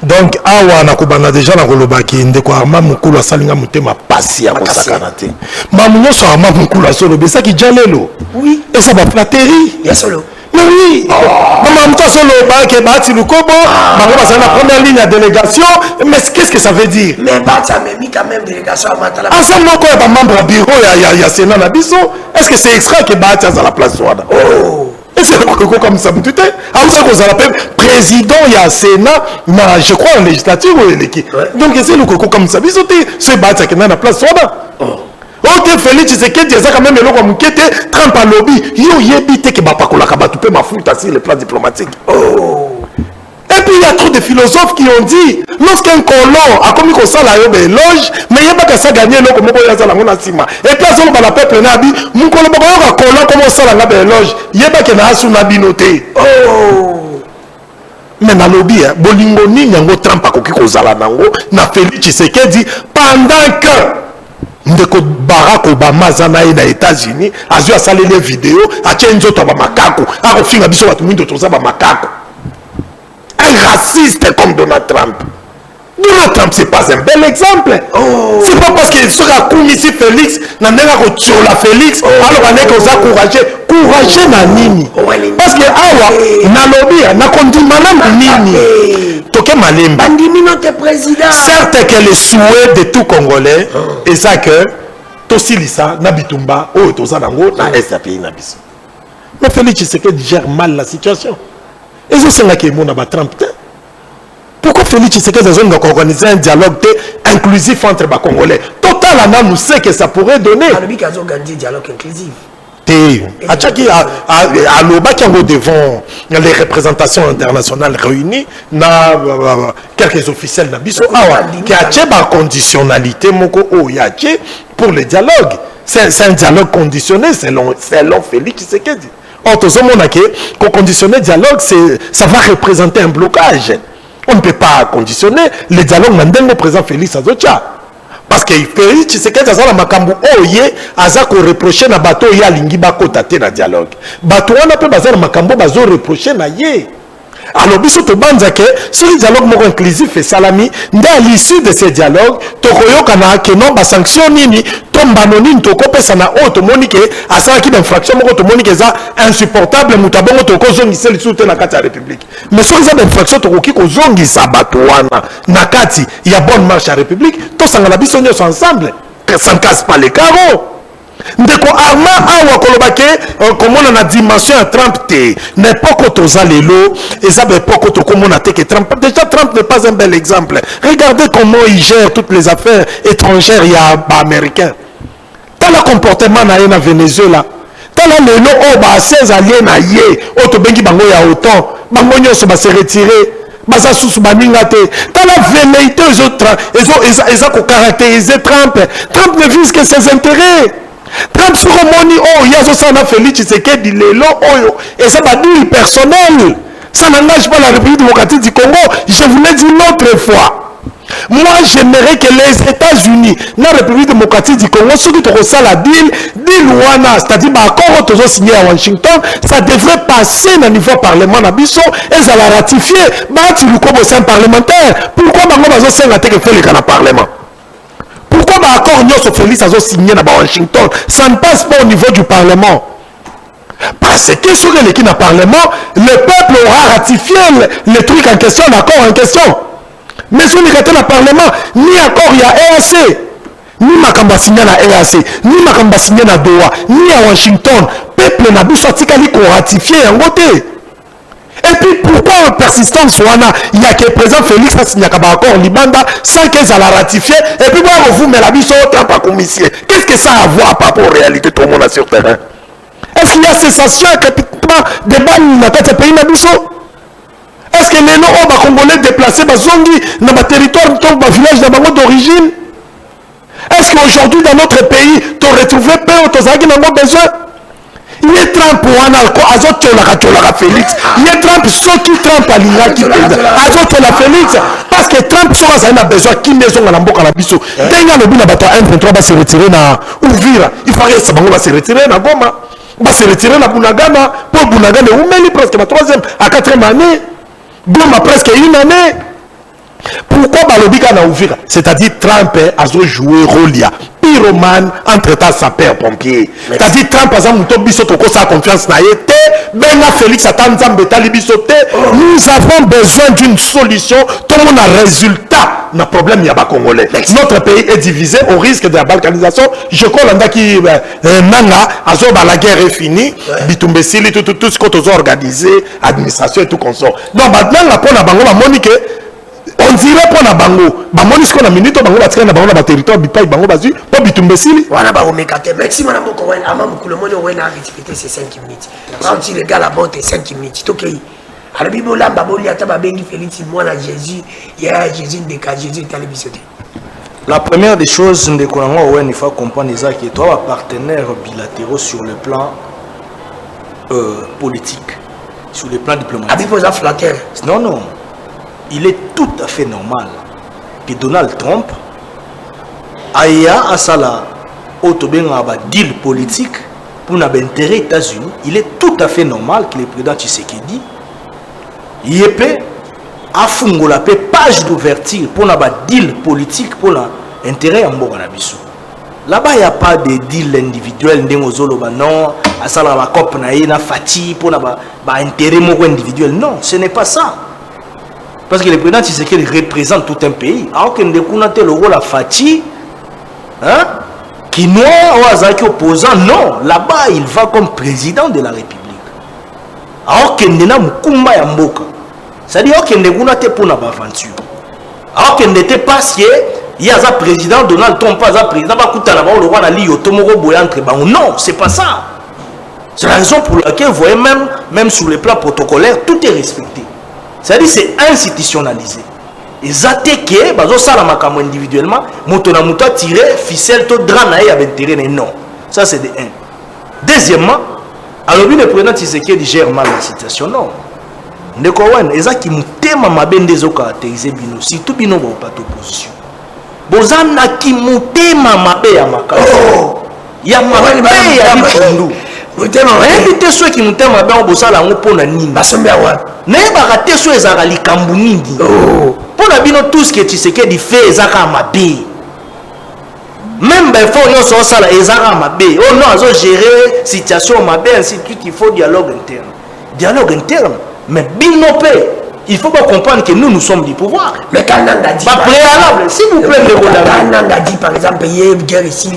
Donc, awa nakubana déjà na kolobaki ndeko arma mukulu asalinga mutema pasi ya kosakanate. Mamunyo so arma mukulu asolo besaki jalelo. Oui. Et ça va flatterie. Ya solo. Mais oui. Maman mto solo ba ke bati lukobo, maman c'est la première ligne de délégation, mais qu'est-ce que ça veut dire? Mais bati a mis quand même délégation à Matala. Ensemble moko ba membre bureau ya Sénat na biso, est-ce que c'est extra que bati à la place Rwanda? Oh. Et c'est comme ça, tout est. Après, vous avez président, il y a Sénat, mais je crois en législature ou l'équipe. Donc, c'est le coco comme ça. C'est bâti qui est dans la place. Ok, Félix, c'est que tu as quand même le logo qui était Trump à lobby. Yo, yébité que bapa kola kabatu pe ma flûte sur le plan diplomatique. Oh. Et puis il y a trop de philosophes qui ont dit lorsqu'un colon a commis comme ça la éloge, mais il n'y a pas que ça gagner l'eau comme on a la cima. Et puis ça on va peuple nabi, mon colon a colon comme ça la éloge, il n'y a pas que na sous nabi noté. Oh. Mais na lobby bolingo ni nyango Trump akoki kozala nango na Félix Tshisekedi pendant que ndeko Barack Obama zana na États-Unis azu asali les vidéos atie nzoto ba makako akofinga biso watu mindo toza ba makako. Un raciste comme Donald Trump. Donald Trump, c'est pas un bel exemple. Oh. C'est pas parce qu'il sera comme ici Félix, n'a pas la Félix, alors on est comme ça courageux. Courageux na nini. Parce que awa, na lobby, na kondi malam nini. Toke malemba. Bandimi notre président. Certes que le souhait de tout Congolais, et ça que, Tosilisa, Nabitumba, oh, Tosa Nango, na SAPI Nabiso. Mais Félix Tshisekedi gère mal la situation. Et c'est ce qui est Trump. Pourquoi Félix Tshisekedi a organisé un dialogue inclusif entre les Congolais? Total, nous sait que ça pourrait donner. Qui a organisé un dialogue inclusif. À l'Oba qui est devant les représentations internationales réunies, quelques officiels qui a une conditionnalité pour le dialogue. C'est un dialogue conditionné selon Félix Tshisekedi. Or, tout le monde a conditionner le dialogue, ça va représenter un blocage. On ne peut pas conditionner les dialogues dans le président Félix Azotia. Parce que Félix Tshisekedi azala makambu oye azako reprocher na bato ya lingi bakota te na dialogue. Bato wana pe bazala makambu bazo reprocher na ye. Alors biso to banza ke sur le dialogue moko inclusif et salami nda à l'issue de ces dialogues tokoyoka na ke non ba sanction nini tombano nini tokopesa na o to monike asala ki d'infraction moko to monike za insupportable mutabongo tokozongisa lisu te na kati ya république. Mais sur les infractions tokoki kozongisa bato wana na kati ya bonne marche à république to sangala biso nyonso ensemble que ça ne casse pas les carreaux. Ndeko Armand awa kolobake komona na dimension ya Trump te n'epoko toza lelo eza bepoko tokomona te que Trump déjà Trump n'est pas un bel exemple. Regardez comment il gère toutes les affaires étrangères ya ba américain. Dans le comportement na ye na Venezuela dans la lelo o ba 16 alliés na ye o to bengi bango ya autant bango nyonso ba se retirer baza susu baninga te dans la velléité eza ko caractériser Trump. Trump ne vise que ses intérêts. Trump sur moni oh yazo sana Félix Tshisekedi lelo oyo et ça va dire personnel, ça n'engage pas la République démocratique du Congo. Je vous l'ai dit l'autre fois, moi j'aimerais que les États-Unis la République démocratique du Congo ceux qui te reçoivent la deal wana c'est-à-dire bah encore toujours signé à Washington ça devrait passer au niveau parlement na biso et ça la ratifier bah tu le comme au sein parlementaire. Pourquoi bango bazo senga te que fait le kana parlement? Pourquoi l'accord Nyos Félix a signé à Washington? Ça ne passe pas au niveau du Parlement. Parce que sur l'équipe du Parlement, le peuple aura ratifié le truc en question, l'accord en question. Mais sur l'équipe du Parlement, ni accord il y a EAC, ni Makamba signé à EAC, ni Makamba signé à Doha, ni à Washington. Le peuple n'a pas sorti qu'il a ratifié en côté. Et puis pourquoi en persistance il y a que le président Félix a signé un accord Libanda sans qu'ils aient ratifié et puis moi vous me la mise au temps par commission. Qu'est-ce que ça a à voir par rapport aux réalités tout le monde sur le terrain? Est-ce qu'il y a cessation de balles dans le pays Nabiso? Est-ce que les gens congolais déplacés dans le territoire dans le village d'origine? Est-ce qu'aujourd'hui dans notre pays tu retrouves peu où tu as besoin? Il y a Trump pour un alcool, Azotola Félix. Il y a Trump, ceux qui Trump à l'Irak, Azotola Félix. Parce que Trump, ça a besoin qui maison à l'amboka la biso. Dès qu'il y a le bilan, 1-23 va se retirer dans Ouvira. Il faut que ça va se retirer dans Goma. Va se retirer dans Bunagana. Pour Bunagana, Oumeli presque la 3e à 4e année. Goma presque 1 année. Pourquoi Balobika na Ouvira? C'est-à-dire Trump a joué rôle pyromane entre-temps sapeur-pompier. C'est-à-dire Trump a sa confiance na yete. Benga Félix Atanzambe Talibisote. Nous avons besoin d'une solution. Tout le monde a résultat. N'a problème il y a pas congolais. Notre pays est divisé au risque de la balkanisation. Je crois que Nanga Azoba la guerre est finie. Bitumbe Sili tout ce qu'on a organisé, administration et tout consort. Donc maintenant la pona bango la monique. On dirait pour la bango, bango ce qu'on a minute, bango la traîne, bango la territoire, bipaï, bango basu, pas bitumbe sili. Voilà, bango mekate. Merci madame Bokowen, ama beaucoup le monde oué n'a respecté ces 5 minutes. Quand tu regardes la bonne 5 minutes, c'est ok. Alors bibola baboli ataba bengi Félix moi na Jésus, il y a Jésus de cas Jésus télévision. La première des choses, il faut comprendre que toi partenaires bilatéraux sur le plan politique, sur le plan diplomatique. Abipoza flatteur. Non non. Il est tout à fait normal que Donald Trump ait à sala autobenga ba deal politique pour l'intérêt des États-Unis. Il est tout à fait normal que le président Tshisekedi yépe a fungola pe page d'ouverture pour ba deal politique pour l'intérêt en Boganabiso. Là-bas il n'y a pas de deal individuel ndengozolo ba non à sala ba cop na yena fati pour ba intérêt moko individuel. Non, ce n'est pas ça. Parce que le président Tshisekedi représente tout un pays. Alors que nous avons le rôle à Fati, qui est opposant, non. Là-bas, il va comme président de la République. Alors que nous avons Kumba Yamboka. C'est-à-dire que nous avons pour une aventure. Alors que nous n'était pas si il y a un président, Donald Trump, pas un président, le roi Ali Yotomoro Boyantre. Non, c'est pas ça. C'est la raison pour laquelle, vous voyez, même sur le plan protocolaire, tout est respecté. C'est-à-dire c'est institutionnalisé. Et Zateke, ça la individuellement, motona muta tiré, ficelle, tout dranaï avec intérêt. Non. Ça c'est de 1. Deuxièmement, alors le président Tshisekedi gère mal la situation. Non. ndeko wana eza ki mutema mabe ndezo caractériser bino surtout bino ba pas opposition bozana ki mutema mabe ya makasi ya mabe ya bitundu mutema invité ceux qui mutema mabe bosala ngo pona nini basombe awa ne ba rater ceux ezaka likambu nini pona bino tout ce que tu sais que di fait ezaka mabe même ben faut non so sala ezaka mabe oh non azo gérer situation mabe ainsi de suite il faut dialogue interne mais binope il faut pas comprendre que nous sommes du pouvoir mais quand on a dit préalable s'il vous plaît quand on a dit par exemple il y a une guerre ici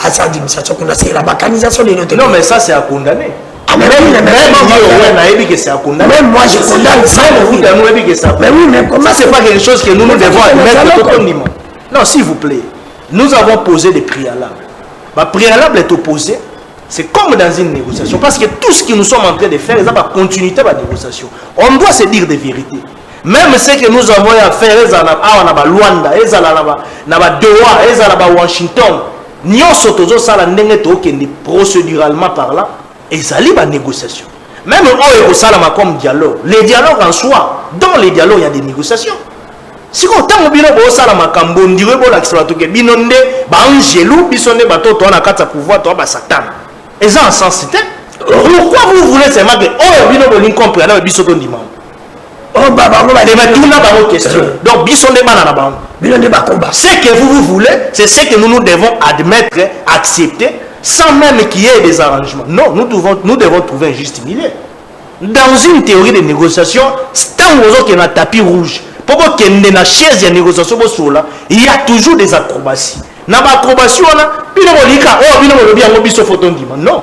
à sa administration qu'on a c'est la balkanisation de notre non mais ça c'est à condamner même moi je condamne ça mais oui mais comment c'est pas quelque chose que nous devons admettre non s'il vous plaît nous avons posé des préalables le préalable est opposé. C'est comme dans une négociation. Parce que tout ce que nous sommes en train de faire, c'est la continuité de la négociation. On doit se dire des vérités. Même ce que nous avons à faire, c'est à Luanda, c'est à Doha, c'est à Washington. Nous sommes procéduralement parlant, et ça la négociation. Même eux, ça comme dialogue. Les dialogues en soi, dans les dialogues, il y a des négociations. Si on a un bino bo sala makambo ndire bo la kisala toke binonde ba angelu bisonde bato to na kata pouvoir to ba satan. Et ça en sens c'était pourquoi vous voulez seulement que oh bino bo l'incomprendre na bisoto ndima. Oh baba on va débattre tout na ba question. Donc bisonde bana na ba. Binonde ba combat. Ce que vous voulez, c'est ce que nous devons admettre, accepter sans même qu'il y ait des arrangements. Non, nous devons trouver un juste milieu. Dans une théorie de négociation, c'est un oiseau qui est un tapis rouge. Pour qu'il y ait une chaise de négociation, il y a toujours des acrobaties. Dans l'acrobatie, non.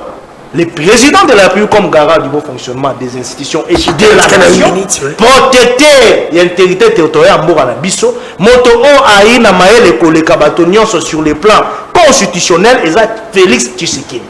Le président de la République, comme garant du bon fonctionnement des institutions et de la nation, protecteur et intégrité territoriale, moto a eu na maël et sur le plan constitutionnel, et Félix Tshisekedi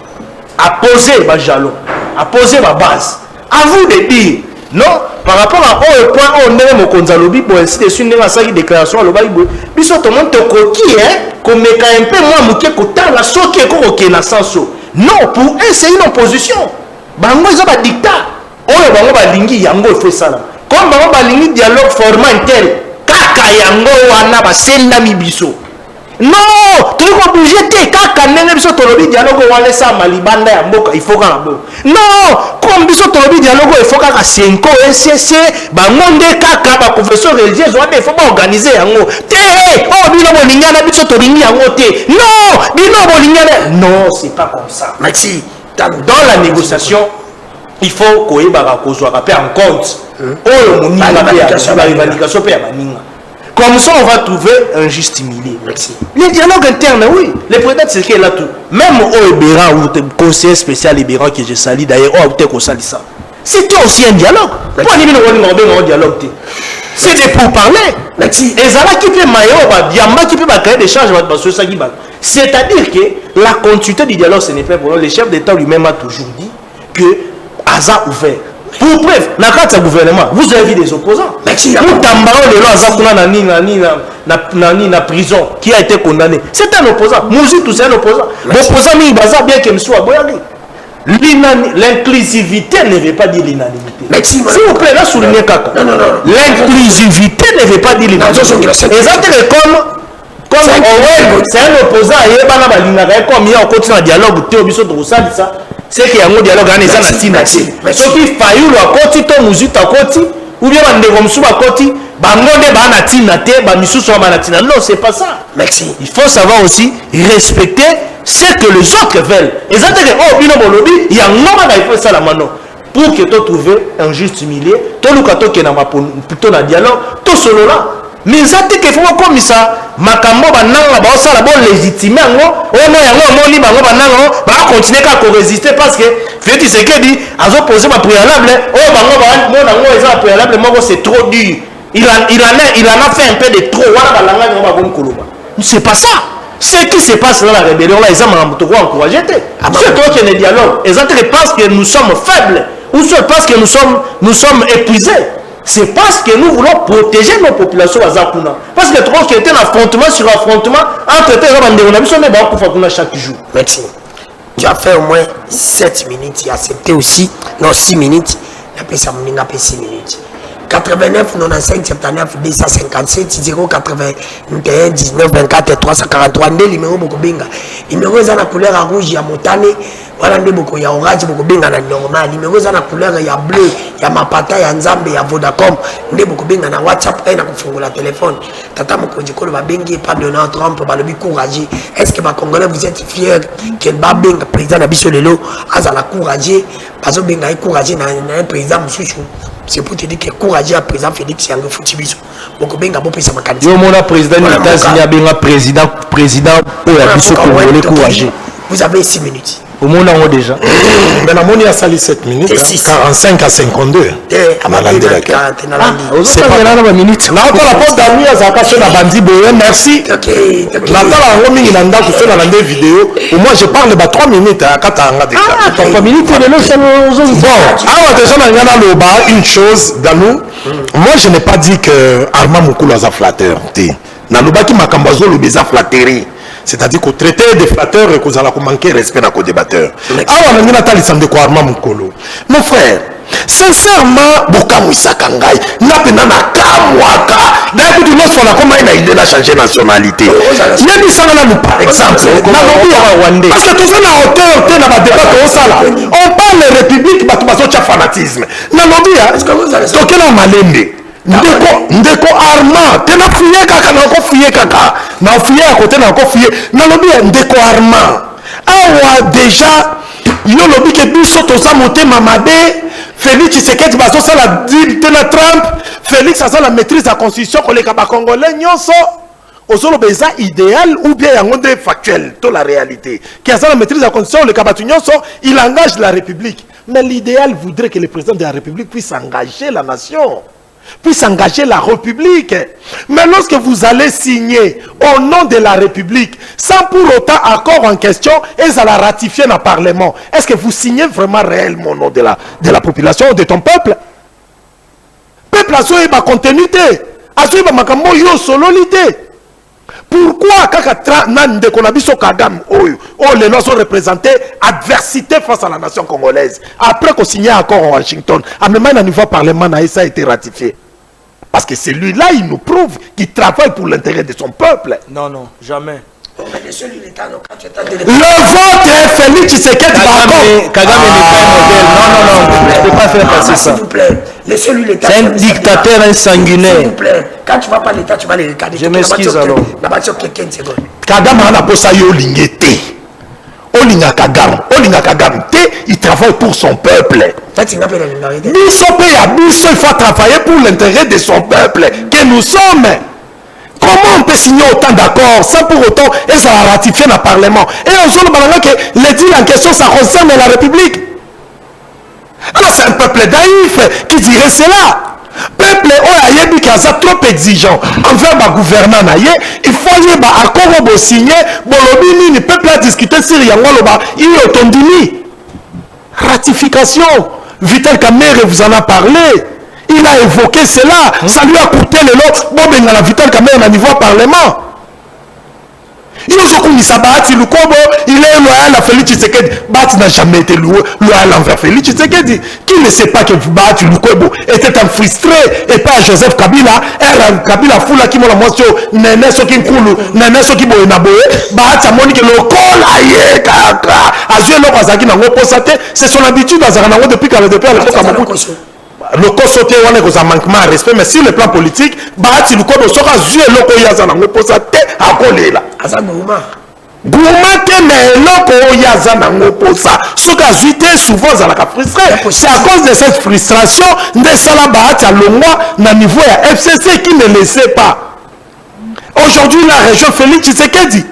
a posé ma jalon, a posé ma base. À vous de dire. Non, par rapport à au point où on est mon konzalobi pour ainsi de suite dans sa déclaration le baïbo biso tout le monde te coquille comme un peu moi mouké kota la soki ko ke na sanso non pour eux c'est une opposition bango ils ont pas dictat oh bango ba lingi yango fait ça là comme bango ba lingi dialogue formal tel kaka yango wana ba senda mi biso non tu es obligé de kaka ndenge biso tolobi dialogue wana sa malibanda ya mboka il faut kana bo non comme biso tolobi dialogue il faut kaka 5 ans SCC bango nde kaka ba professeur religieux wana il faut pas organiser yango te oh bino bolingana biso tolingi yango te non bino bolingana non c'est pas comme ça merci dans la négociation il faut koyeba kozwa ka en compte oh le moninga ba revendication pe ya baninga. Comme ça, on va trouver un juste milieu. Merci. Les dialogues internes, oui. Le président, c'est qu'il est là tout. Même au Ebéran, ou le conseiller spécial Ebéran que je salue d'ailleurs, ou ça. C'était aussi un dialogue. Pourquoi on dialogue? C'est pour parler. Merci. Et ça qui peut maillot, qui peut créer des charges, c'est-à-dire que la continuité du dialogue, ce n'est pas pour le chef d'État lui-même a toujours dit que hasard ouvert. Pour preuve, dans le gouvernement, vous avez vu des opposants. Nous t'embarrons la prison qui a été condamné. C'est un opposant. Mouzi, tout c'est un opposant. L'opposant, il va bien qu'il me soit boyaré. L'inclusivité ne veut pas dire l'unanimité. S'il vous plaît, là, soulignez Kaka. L'inclusivité ne veut pas dire l'unanimité. Exactement comme c'est un opposant, comme il y a un continent de dialogue, c'est qu'il y a un dialogue en essayant de s'inaccer. Ce qui faillit le côté, ton musique à côté, ou bien on est comme ça à côté, non, c'est pas ça. Merci. Il faut savoir aussi respecter ce que les autres veulent. Et ça, il y a un moment il faut ça la mano. Pour que tu trouves un juste milieu, tu plutôt dans le dialogue, tout cela là. Mais ça te que faut comme ça makambo bananga ba osala bon légitimer ngo o no yango moni bango bananga ba continuer ka résister parce que Félix Tshisekedi azo poser ma préalable o bango ba mona ngo eza préalable moko c'est trop dur il en a fait un peu de trop wala balanga ngo ba bon koloba c'est pas ça ce qui se passe dans la rébellion là ils ont mambo to encourager te c'est toi qui est le dialogue exactement parce que nous sommes faibles ou c'est parce que nous sommes épuisés. C'est parce que nous voulons protéger nos populations à Zakuna. Parce que trop qu'il y a un affrontement sur affrontement entre les chaque jour. Merci. Tu as fait au moins 7 minutes. Tu as accepté aussi. Non, 6 minutes. Il a fait 6 minutes. 89 95 79 257 081 19 24 343 nde numéro bokobinga. Numéro eza na couleur ya rouge ya motane wala nde boko ya orange bokobinga na normal. Numéro eza na couleur ya bleu ya mapata ya nzambe ya Vodacom nde bokobinga na WhatsApp na kufungola téléphone. Tata mokonzi kolo babengi pas Donald Trump balobi courageux. Est-ce que ba Congolais vous êtes fiers que babenga président na biso lelo azala courageux bazo benga courageux na président mususu. C'est pour te dire que courageux à président Félix Yango Futibiso. Bokobenga bo pesa makanisi. Yo mona président des États-Unis a benga président pour la biso congolais courageux. Vous avez 6 minutes. Au monde en haut déjà. Mais la monnaie a sali 7 minutes. 45 à 52. C'est pas la minute. Na la poste d'amis à Zakacho na bandi boye merci. Na tala ngo mingi na ndako so na lande vidéo. Au moins je parle ba 3 minutes à katanga déjà. 3 minutes le bon, alors déjà na ngana loba une chose dans nous. Moi je n'ai pas dit que Armand Mukulu a flatteur. Na loba ki makambo zo lo beza flatterie. C'est-à-dire qu'au traité des flatteurs et qu'on a manqué respect à nos débatteurs. Alors, on a dit que Armand Mukolo. Mon frère, sincèrement, Bokamou Isakangai, n'a pas kamwaka. D'ailleurs, nous sommes comme il a changé de nationalité. Il y a des gens par exemple. Parce que tout ça, la hauteur, on parle de république, mais tout fanatisme. Ndeko Armand tena fuye kaka na ko fuye kaka na fuye à côté na ko fuye na lobi ndeko Armand awa déjà yo lobi ke biso toza motema mabe Félix Tshisekedi bazo sala deal tena Trump Félix a la maîtrise de la constitution ko leka ba congolais nyonso ozolo beza idéal ou bien yango de factuel to la réalité qui a la maîtrise de la constitution le kabatu nyonso il engage la république mais l'idéal voudrait que le président de la république puisse engager la nation, puisse engager la République. Mais lorsque vous allez signer au nom de la République, sans pour autant accord en question, et ça la ratifier dans le Parlement, est-ce que vous signez vraiment réellement au nom de la population, de ton peuple? Peuple a souhaité ma continuité, a souhaité ma sololité. Pourquoi les gens sont représentés adversité face à la nation congolaise après qu'on signe un accord en Washington, à même à niveau parlement ça a été ratifié? Parce que celui-là, il nous prouve qu'il travaille pour l'intérêt de son peuple. Non, non, jamais. Le vote est Félix Tshisekedi Kagame n'est pas un modèle. Non, non, non, je ne peux pas faire passer ça. S'il vous plaît, laissez-lui l'État. C'est un dictateur, un sanguinaire. S'il vous plaît, quand tu ne vas pas l'État, tu vas les regarder. Je m'excuse alors. Kagame a posé au lingete. Olinga Kagame, il travaille pour son peuple. Il faut travailler pour l'intérêt de son peuple que nous sommes. Comment on peut signer autant d'accords sans pour autant et ça va ratifier dans le Parlement? Et on se demande que les deals en question, ça concerne la République. Alors c'est un peuple naïf qui dirait cela. Peuple qui est trop exigeant envers ma gouvernant, il faut y avoir accord signé, le peuple a discuté sur Yangoloba, il est autonomie. Ratification. Vital Kamerhe vous en a parlé. Il a évoqué cela. Ça lui a coûté le lot. Bon, ben, la Vital Kamerhe à niveau parlement. Il est loyal à Félix Tshisekedi. Bat n'a jamais été loyal envers Félix Tshisekedi. Qui ne sait pas que Bat Lukwebo était un frustré et pas Joseph Kabila. Et Kabila Foula qui m'a moitié Nene Soki Nkulu, Nene Soki Boenaboe. Bat a monique le col aïe kaka. Azue lo bazaki na ngoposate. C'est son habitude à Zaranango depuis qu'elle depuis à l'époque à Mobutu. Le côté on est aux manquement à respect, mais sur le plan politique, Bahati Lukobo sera joué le Koyazana, on pose à tête à coller là. Goumate, mais le Koyazana, on pose ça. Ce qu'a zuité souvent à la frustré. C'est à cause de cette frustration de Salah Bahati à l'Omwa, dans le niveau à FCC qui ne laissait pas. Aujourd'hui, la région Félix Tshisekedi.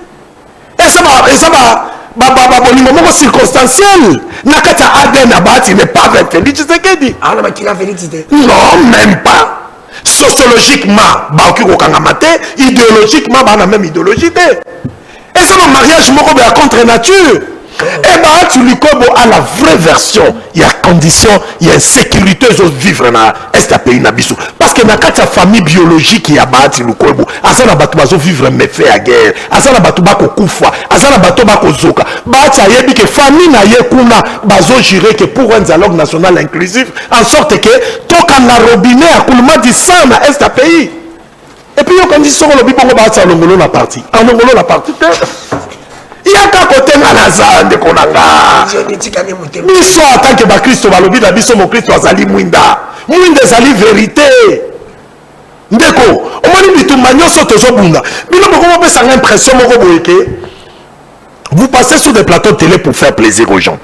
Et ça va. Bonimo circonstanciel. Nakata Aden Abati n'est pas avec Félix Tshisekedi. Non, même pas. Sociologiquement, idéologiquement, on a même idéologie. Et ça, le mariage moko contre nature. Et bah tu lui comme à la vraie version, il y a condition, il y a sécurité aux vivre dans est pays nabiso parce que dans sa famille biologique il y a bah tu lui comme asana batu bazo vivre méfait à guerre, asana batu bako kufa, asana batu bako zoka, bah tu as dit que famille na ye kuna bazo gérer que pour un dialogue national inclusif en sorte que toka na robinet à coulement du sang na est pays. Et puis quand ils sont le bibongo bah tu longolo la partie, en longolo la partie. Il y a qu'à côté Malazan de Konanga. Biso en tant que Bakristo balobi na biso mo Kristo azali mwinda. Mwinda ezali vérité. Ndeko, o moni bitu manyoso tozo bunda. Bino boko mo pesa l'impression moko boyeke. Vous passez sur des plateaux de télé pour faire plaisir aux gens.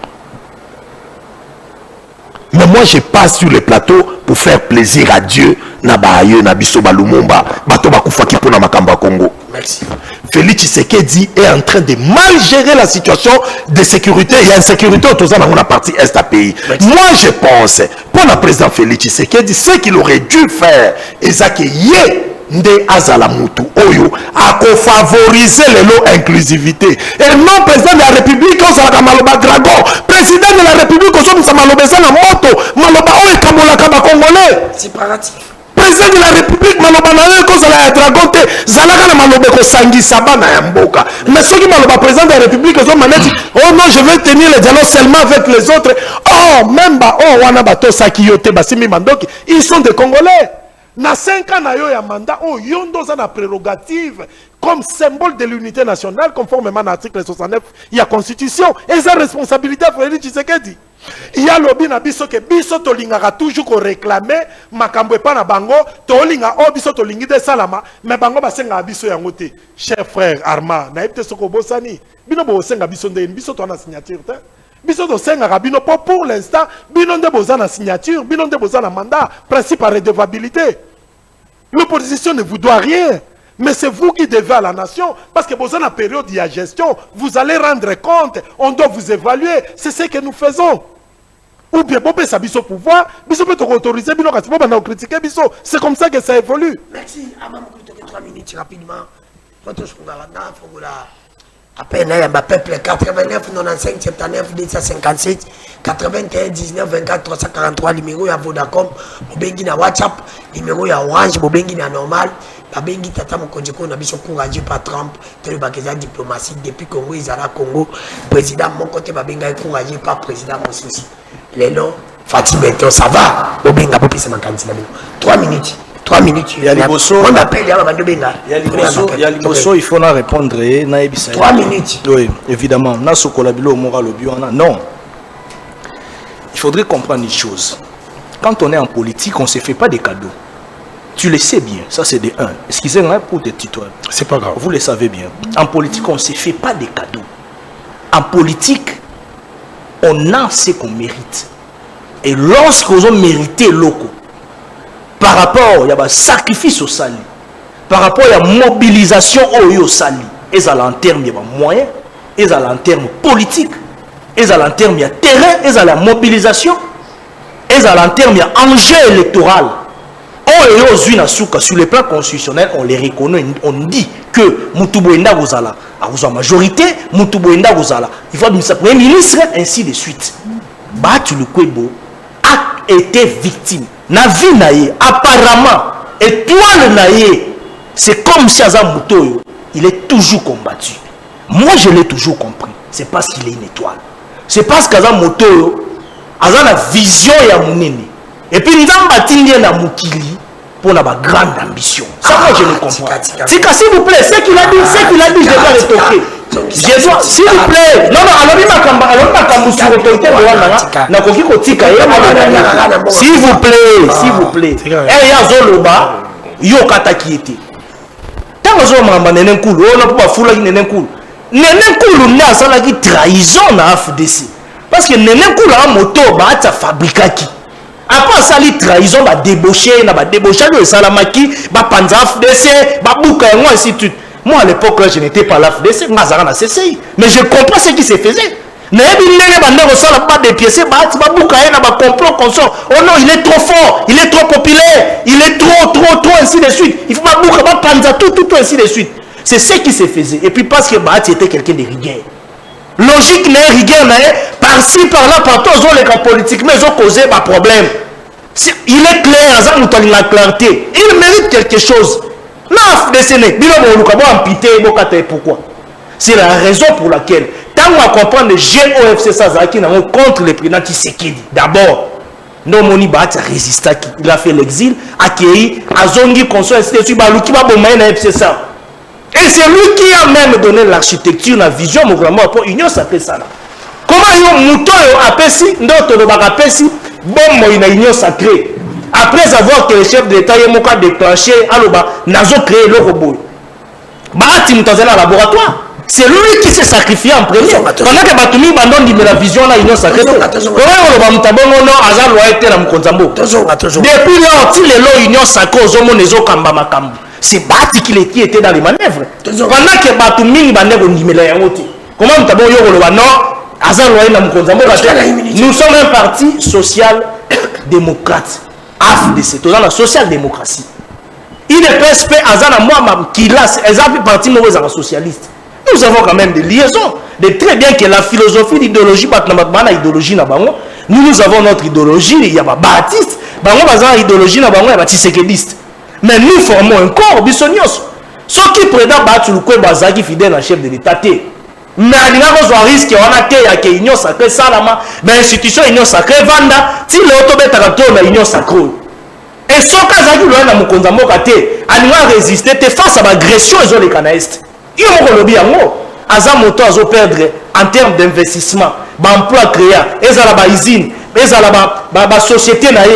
Mais moi je passe sur les plateaux pour faire plaisir à Dieu na baaye na biso balumumba bato bakufaki pona makamba Congo. Merci. Félix Tshisekedi est en train de mal gérer la situation de sécurité et insécurité autour de la partie est du pays. Merci. Moi je pense pour le président Félix Tshisekedi ce qu'il aurait dû faire est que nde azala mutu oyo ako favoriser l'inclusivité et non président de la République ozala maloba dragon président de la République ozomisa maloba eza na moto maloba oyo ekambolaka ba congolais séparatif président de la République maloba na yo kozala ya dragon te zalaka na maloba kosangisa bana ya mboka mais soki maloba président de la République ozomaneti oh non je vais tenir le dialogue seulement avec les autres oh même ba oh wana batosaki yo te basimi mandoki ils sont des Congolais. Na 5 ans na yo ya mandat oh yondo za na prérogative comme symbole de l'unité nationale conformément à l'article 69 il y a constitution et sa responsabilité à Félix Tshisekedi. Il y a lobby na biso ke biso to lingaka toujours ko réclamer makambo pa na bango to linga o biso to lingi de salama mais bango basenga biso yango te cher frère Arma na yebite soko bosani bino bo senga biso nde biso to na signature te. Biso to senga rabino pour l'instant bino nde boza na signature bino nde boza na mandat principe à redevabilité. L'opposition ne vous doit rien mais c'est vous qui devez à la nation parce que boza na période de gestion vous allez rendre compte on doit vous évaluer c'est ce que nous faisons ou bien bon ça biso pouvoir biso peut autoriser bino kasi bon critiquer biso c'est comme ça que ça évolue. Merci Amam Koutoke 3 minutes rapidement votre Skungarana Fogola. Après, il y a un peuple 89, 95, 79, 257, 81, 19, 24, 343, numéro à Vodacom, Bobengi na WhatsApp, numéro à Orange, Bobengi na normal, Babengi Tata Mokonjeko, on a bien encouragé par Trump, tel le diplomatie depuis Congo, Isara Congo, président, mon côté, Babenga encouragé par président Moussousi. Les noms, Fatih Beto, ça va, Bobenga, Bopi, c'est ma candidat. 3 minutes. 3 minutes. Il y a Liboso. On appelle, il y a Liboso, il faut en répondre. 3 minutes. Oui, évidemment. Non. Il faudrait comprendre une chose. Quand on est en politique, on ne se fait pas des cadeaux. Tu le sais bien. Ça, c'est de 1. Excusez-moi pour te tutoyer. C'est pas grave. Vous le savez bien. En politique, on ne se fait pas des cadeaux. En politique, on a ce qu'on mérite. Et lorsqu'on a mérité locaux, par rapport à sacrifice au sali, par rapport à la mobilisation au sali, et à en termes de moyens, et à en termes politiques, et à en termes de terrain, et à la mobilisation, et à en termes d'enjeu électoral. Sur le plan constitutionnel, on les reconnaît, on dit que Moutouboenda vous a la majorité, Moutouboenda vous a la, il faut administrer Premier ministre, ainsi de suite. Batu Lukwebo a été victime. Na vie naïe, apparemment, étoile naïe, c'est comme si Azam Moutoyo, il est toujours combattu. Moi, je l'ai toujours compris. C'est parce qu'il est une étoile. C'est parce qu'Azam Moutoyo, Azam a vision et a mounini. Et puis, Nzamba Tingé na Moukili pour la grande ambition. Ça, moi, je le comprends. Tika, s'il vous plaît, ce qu'il a dit, je dois le toquer. S'il vous plaît, non, alors il m'a sur l'autorité de s'il vous plaît, et Yazoloba, Yokata qui était. Tant que je m'en ai un coup, on n'a pas foulé un coup. Nenenkulu n'a pas de trahison à FDC. Parce que Nenenkulu a un moto, il a fabriqué qui. Après ça, les trahisons, il a débauché, il a débauché le Salamaki, il a panza FDC, il a bouqué, et ainsi de suite. Moi, à l'époque, je n'étais pas là, mais je comprends ce qui se faisait. Oh non, il est trop fort, il est trop populaire, il est trop, ainsi de suite. Il faut pas boucler, pas panza, tout, ainsi de suite. C'est ce qui se faisait. Et puis parce que Bahati était quelqu'un de rigueur. Logique n'est rigueur, par-ci, par-là, partout, les cas politiques, mais ils ont causé un problème. Il est clair, ça nous donne la clarté. Il mérite quelque chose. Pourquoi? C'est la raison pour laquelle, tant qu'on comprend le GOFC Sazaki contre le président Tshisekedi, d'abord, non, Moni Bahati a résisté, il a fait l'exil, accueilli, a zongi, conçu, etc. Et c'est lui qui a même donné l'architecture, la vision, pour l'Union sacrée. Comment il y a un Pessi, d'autres Pessi, bon, il y a une union sacrée. Après avoir que le chef de l'État a déclenché, Nazo créé le robot. Bahati est dans un laboratoire. C'est lui qui s'est sacrifié en premier. Pendant que Batumi abandonne la vision de l'Union sacrée. Depuis lors, si l'Union sacrée c'est Bahati qui était dans les manœuvres. Pendant que Batumi abandonne la comment nous sommes un parti social-démocrate. AFDC, dans la social-démocratie. Il ne PSP, qui est parti socialiste. Nous avons quand même des liaisons. De très bien que la philosophie, l'idéologie, nous avons notre idéologie, il y a Baptiste, idéologie, il y a Tshisekediste. Mais nous formons un corps, Bissonios. Ce qui prétend battre le coup, Bazaki fidèle à chef de l'État. Mais il y a un risque, on a que l'Union sacrée, Salama, mais l'institution Union sacrée, Vanda, si l'auto-bétarateur de l'Union sacrée. Et ce cas, il a résisté face à l'agression des les canaïstes. Il y a un lobby en haut. Azamoto a perdre en termes d'investissement, d'emploi créé, et à la usine, et à la société, et à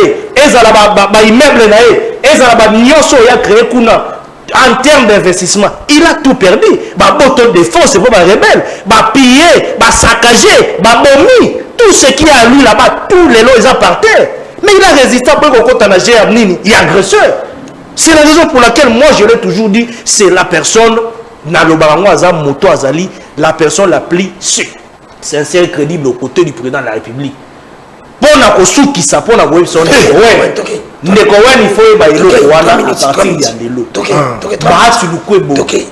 la immeuble, et à la créé en termes d'investissement. Il a tout perdu. Bauto de force, c'est pour les rebelles, piller, saccager, bomber, tout ce qui est à lui là-bas, tous les lots, ils appartiennent. Mais il a résisté après qu'on compte en agir à Nini, il est agresseur. C'est la raison pour laquelle moi je l'ai toujours dit, c'est la personne, la personne la plus sincère et crédible aux côtés du président de la République. Pour la souki qui ça, pour la web son il faut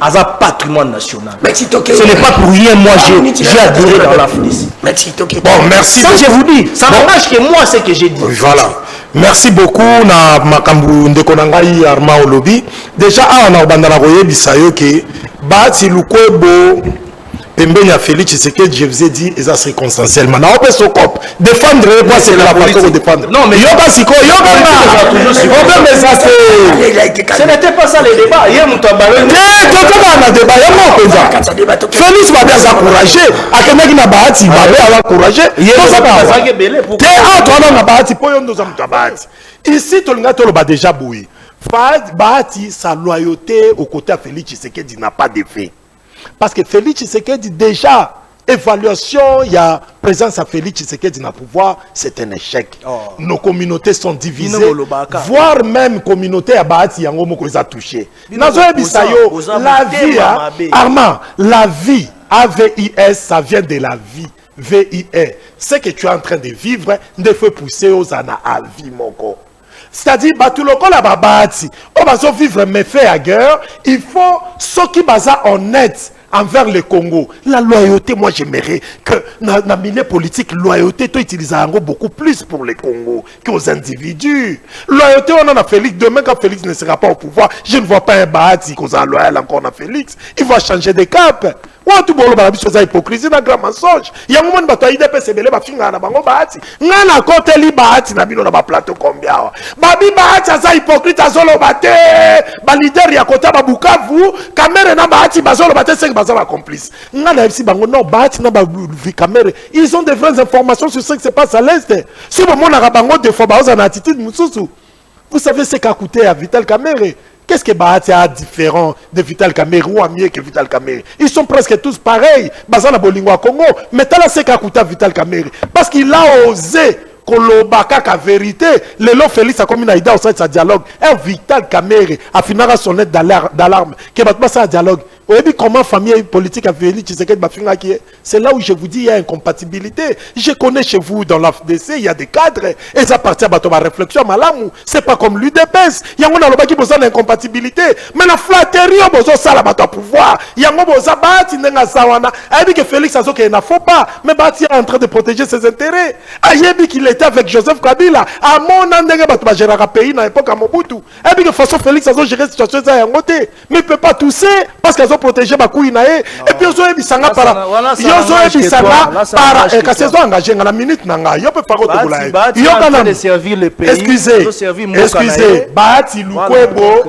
un patrimoine national. Ce n'est pas pour rien, moi j'ai adoré dans la FDC. Bon, merci. Ça, je vous dis, ça n'engage que moi ce que j'ai dit. Voilà. Merci beaucoup na makambu ndeko nangai Armand Olobi. Déjà on a bandana koyebisa yo ke Bahati Lukwebo pembeni ya Félix Tshisekedi, je vous ai dit, ils ont circonstanciel. Maintenant, on peut se cop. Défendre, moi, c'est la façon de défendre. Non, mais Yoga Siko, Yoga ce n'était pas ça les débats. Hier, nous t'avons parlé. Mais, débat, il y a Félix va bien s'encourager. À quelqu'un qui n'a pas hâte, il va bien s'encourager. Ici, tout le monde a déjà bouillé. Bahati, sa loyauté aux côtés de Félix Tshisekedi n'a pas d'effet. Parce que Félix Tshisekedi, déjà, évaluation, il y a présence à Félix Tshisekedi dans le pouvoir, c'est un échec. Oh. Nos communautés sont divisées, voire même communauté à Bahati, il y a un touché. La vie, Armand, la vie, AVIS, ça vient de la vie. VIE, ce que tu es en train de vivre, ne faut pousser aux ana à vie, mon corps. C'est-à-dire, tout le monde a Bahati, on va vivre mes faits à guerre, il faut ceux qui sont honnêtes envers le Congo. La loyauté, moi j'aimerais que dans le milieu politique, loyauté, tu utilises beaucoup plus pour le Congo qu'aux individus. Loyauté, on en a Félix. Demain, quand Félix ne sera pas au pouvoir, je ne vois pas un Bahati qui est loyal encore à Félix. Il va changer de cap. Ou tout le monde a hypocrisie, un grand mensonge. Il y a un moment où il y a des gens qui ont Bahati. Il y a un côté qui Bahati, il y a un plateau combien. Babi Bahati, c'est hypocrite, il y a un leader, il y a un côté de Bukavu, caméra na Bahati, il y a un complice. Ils ont des vraies informations sur ce qui se passe à l'Est. Si le monde a des fois une attitude, vous savez ce qu'a coûté à Vital Kamerhe. Qu'est-ce que Bahati a différent de Vital Kamerhe ou mieux que Vital Kamerhe? Ils sont presque tous pareils. Bazana Bolingwa Congo. Mais t'as là ce qu'a coûté à Vital Kamerhe. Parce qu'il a osé kolobaka ka vérité. Le long Félix a commis naïda au sein de sa dialogue. Un Vital Kamerhe a fini son aide d'alarme. Que bat pas ça dialogue. Comment famille politique a Félix Tshisekedi Bafinga qui est? C'est là où je vous dis il y a incompatibilité. Je connais chez vous dans l'AFDC, il y a des cadres et ça appartient à ma réflexion malamou. C'est pas comme l'UDPS. Il y a un qui besoin d'incompatibilité. Mais la flatterie a besoin ça la bateau pouvoir. Il y a un besoin bâti n'enga sawana. Ayebi que Félix Azo qu'il n'a faut pas. Mais bâti est en train de protéger ses intérêts. Ayebi qu'il était avec Joseph Kabila. À mon endroit bateau va gérer un pays dans l'époque à Mobutu. Ayebi que façon Félix Azo gérer situation ça en côté. Mais il peut pas tousser parce qu'ils ont protégé Bakou Inae. Et puis ils ont ebisanga par. Ils ont ebisanga par. Quand ils ont engagé dans la minute nanga. Ils peuvent pas retourner. Ils ont quand servir le pays. Excusez. Bahati Lukwebo,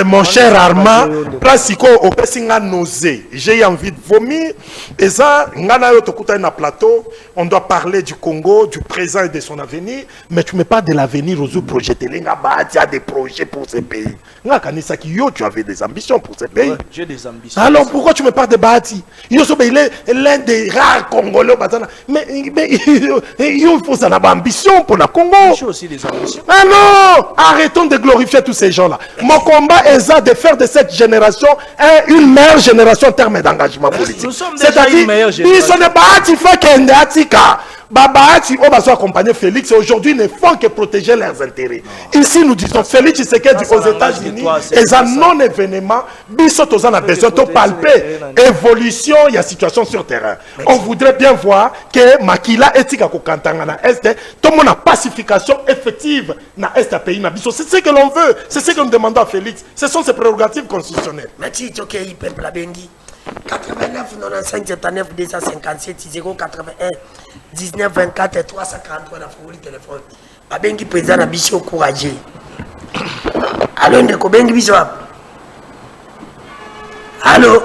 mon cher Armand, Placico au Pessinga nausée. J'ai envie de vomir. Et ça, ngana yo tokuta na plateau. On doit parler du Congo, du présent et de son avenir. Mais tu me parles de l'avenir aux autres projets. Bahati a des projets pour ce pays. Nga kanisa ki yo, tu avais des ambitions pour ce pays. J'ai des ambitions. Alors pourquoi tu me parles de Bahati? Il est l'un des rares Congolais. Mais il faut ça avoir ambition pour la Congo. J'ai aussi des ambitions. Ah non! Arrêtons de glorifier tous ces gens-là. Mon combat est ça de faire de cette génération une meilleure génération en termes d'engagement politique. C'est-à-dire, ils sont des Bahati Fakendatika. Babati, on va accompagner Félix et aujourd'hui ne font que protéger leurs intérêts. Ici, nous disons Félix Tshisekedi aux États-Unis et un non-événement, Bissot on a besoin de palper évolution, il y a situation sur terrain. On voudrait bien voir que Makila et Tika Kokantanga na Est, tout le monde a pacification effective na Est pays na Bissot. C'est ce que l'on veut, c'est ce que nous demandons à Félix. Ce sont ses prérogatives constitutionnelles. Merci, ok, peuple la Bengi. 89 95 79 257 081 19 24 343 na fongoli téléphone babengi président na biso courageux. Allô ndeko bengi biso hapo. Allô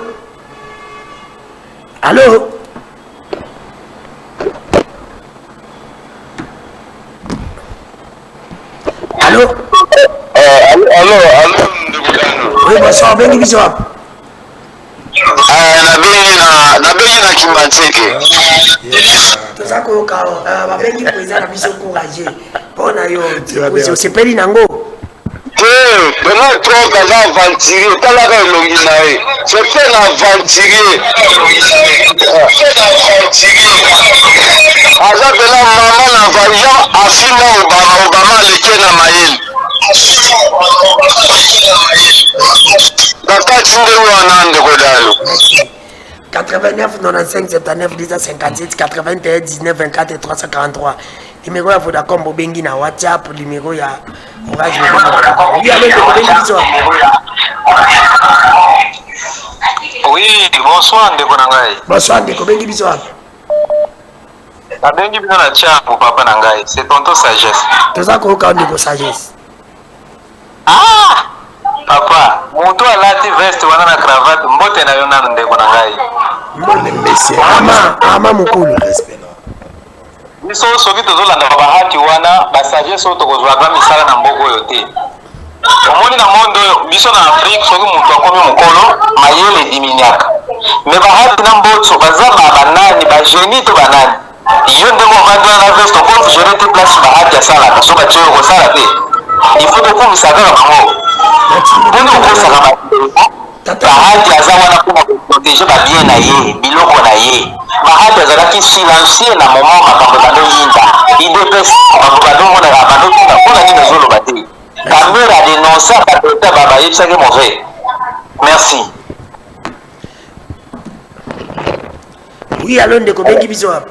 allô allô allô oui bonsoir bengi biso hapo. nabengi na Kimbanzeke. Toza koyoka babengi président na biso courageux mpona yo osepeli nango Bernard Trump aza aventurier talaka elongi na ye c'est un aventurier aza pena mama na variant afima Obama aleki na mayele nakati ndenge wana ndeko dalo 89 95 79 257 81 19 24 343 numéro ya Vodacom bobengi na WhatsApp numéro ya Orange oui bonsoir ndeko na ngai bonsoir ndeko bengi biso hapo nabengi bino na chambo papa na ngai c'est tonton sagesse toza koyoka ndeko sagesse papa moto alati veste wana na cravate mbote na yo nano ndeko na ngai Mbone mbese. ama mokolo respect. biso soki tozolanda bahati wana basagesse oyo tokozwaka misala na mboka oyo te omoni na mondo oyo biso na afrique soki moto akomi mokolo mayele ediminiaka me bahati na mbotso baza banani bageni to banani yo ndenge ovandi wana na veste okoki gere te place bahati asalaka so batie oyo kosala te ifo tokumisa kaka bango mpona okosaka bahati aza wana mpona koprotege babien na ye biloko na ye bahati azalaki silencieux na moment makambo badoyinda idps makambo badomonaka badotinda mpona nini ezoloba te kamera adénonce bapreta bayebisaki mauvais merci oui alo ndeko bengi biso hapo.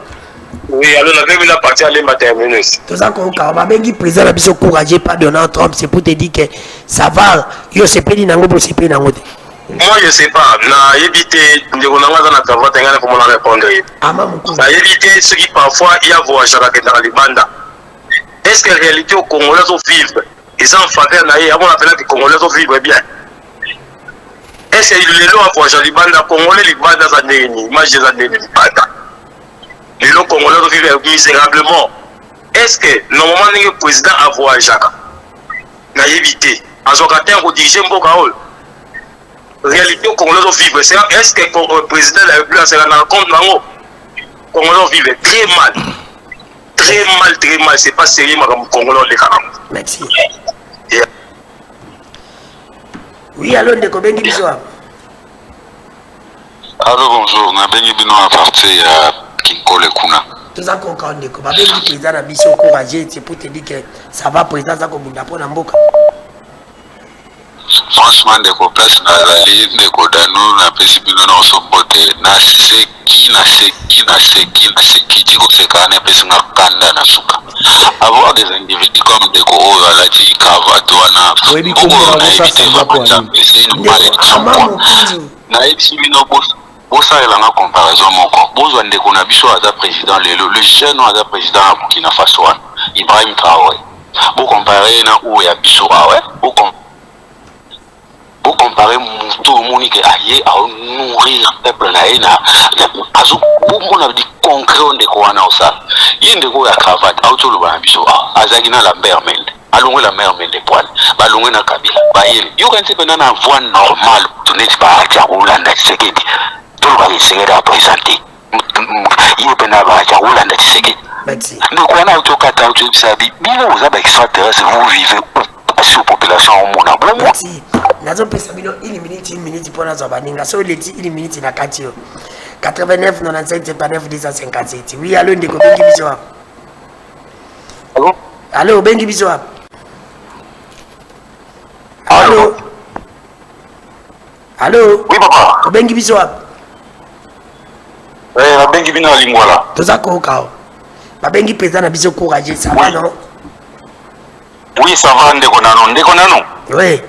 oui alors nabengi la partie alemba terminus toza koyoka babengi président na biso courageux pas Donald Trump c'est pour te dire que ça va yo sepeli nango bosepeli nango te. moi je sais pas na éviter ndeko nanga za na cravate ngana pour me répondre na éviter ce qui parfois il y a voyagé dans libanda est-ce que réalité au Congolais sont vivre ils ont fait na ye avant appelé que Congolais sont vivre bien est-ce que les lois voyagé libanda Congolais libanda za nini image za nini libanda les lois Congolais sont vivre misérablement est-ce que normalement le président a voyagé na éviter azokater ko diriger mboka ol réalité au Congolais sont vivre est-ce que le président de la République se rend compte nango Congolais vivent très mal c'est pas sérieux madame Congolais les canam merci oui allô ndeko bengi biso hapo. Allô, bonjour. On a bien bino à partir à Kinkole Kuna. Tout ça qu'on connaît, comme avec le président a mission encouragé, c'est pour te dire que ça va président ça comme on apprend en boca. Franchement, des place Nazali, des Kodano, na pesi bino na osobote, na seki, tiko seka na pesi na kanda na suka. Avoir des individus comme des Koro, la Jikava, Douana, Bogo, na éviter Mabacham, c'est une malédiction. Na éviter bino bosa elanga comparaison moko. Bozo ndeko na biso aza président le jeune aza président à Burkina Faso, Ibrahim Traoré. Bo comparer na ou ya biso awe, vous comparez tout le monde qui a nourrir le peuple naïna azo beaucoup na dit concret on de quoi na ça il de quoi cravate auto le babiso azagina la mère mende alongo la mère mende poil balongo na kabila bayeli yo quand c'est pendant na voie normale tu n'es pas à Rolanda Tshisekedi tout le monde s'est représenté il pendant ba Rolanda Tshisekedi donc on a auto kata auto bisabi bien vous avez extraterrestre vous vivez sur population au monde bon nazo pesa bino une minute pour nazo baninga so leti une minute na kati yo 89 95 79 257 oui allo ndeko bengi biso wa allo bengi biso wa allo oui papa bengi biso wa bengi bino lingwala toza ko kao ba bengi pesa na biso courage ça va non oui ça va ndeko nano oui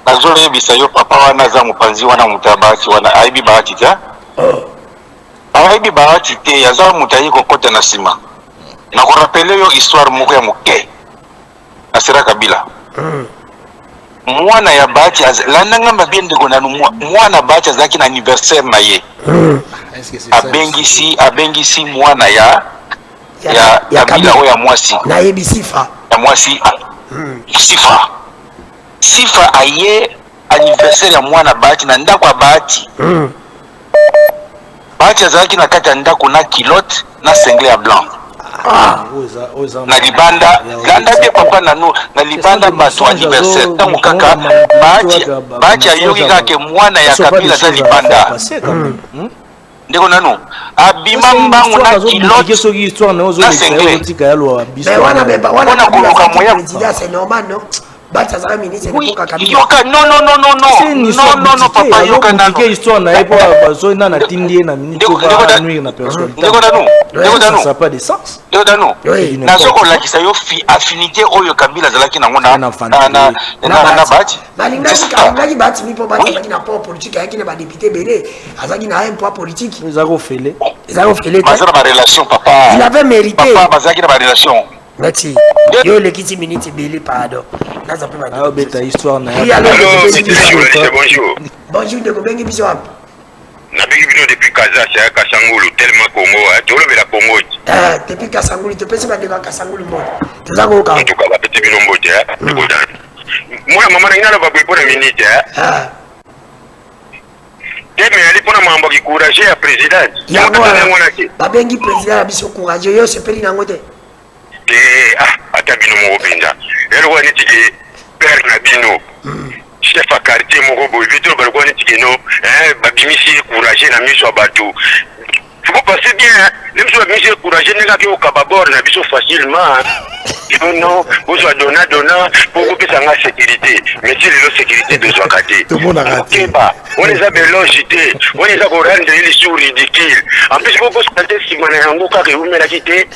azole bisayo papa wana za mupanzi wana mutabasi wana aibi bahati ta aibi bahati te yaza mutayi kokota na sima na ko rappeler yo histoire moko ya muke asira kabila mwana ya bahati landanga mabende konanu mwana bahati azaki na anniversaire na ye abengisi mwana ya kabila o ya mwasi na yebi sifa ya mwasi sifa aye anniversaire ya mwana bahati na ndako ya bahati bahati azalaki na kati ya ndako na kilote na sengle ya blanc na libanda landa te papa nano na libanda bato anniversaire ntango kaka bahati ayoki kaka mwana ya kabila za libanda ndeko nano abima mbango na kilote na sengle wana koluka moya Bata za ministre oui, yoka non papa yoka nano histoire na epo bazo na na tindie na ministre va nuire na personne ça pas de sens na soko la kisa yo affinité oyo kabila zalaki na ngona na bati malingaki bati mi po bati na po politique yaki na ba député belé azaki na un poids politique ils ont fait bazara ba relation papa il avait mérité papa bazaki na ba relation merci yo le kiti minute belé pardon là ça peut pas ah beta histoire na bonjour de bengi biso na bengi bino depuis Kaza Kasangulu tellement Congo tolo bela Congo depuis Kasangulu te pesi ba de Kasangulu mo toza ko ka en tout cas ba petit bino mbote moi maman ngana ba pour une minute mais ali pona mambo ki courage ya président ya ba bengi président biso courage yo sepeli nango te ata bino moko penza elo wani tiki père na bino chef à quartier moko boy vito balko wani tiki no babimisi courage na miso bato vous pensez bien même si babimisi courage nenga ki okababor na biso facilement non vous donna pour que ça nga sécurité mais si le sécurité de soi kate tout le monde a raté on les a belogité on les a rendre il est ridicule en plus beaucoup santé si mana yango ka ke umela kite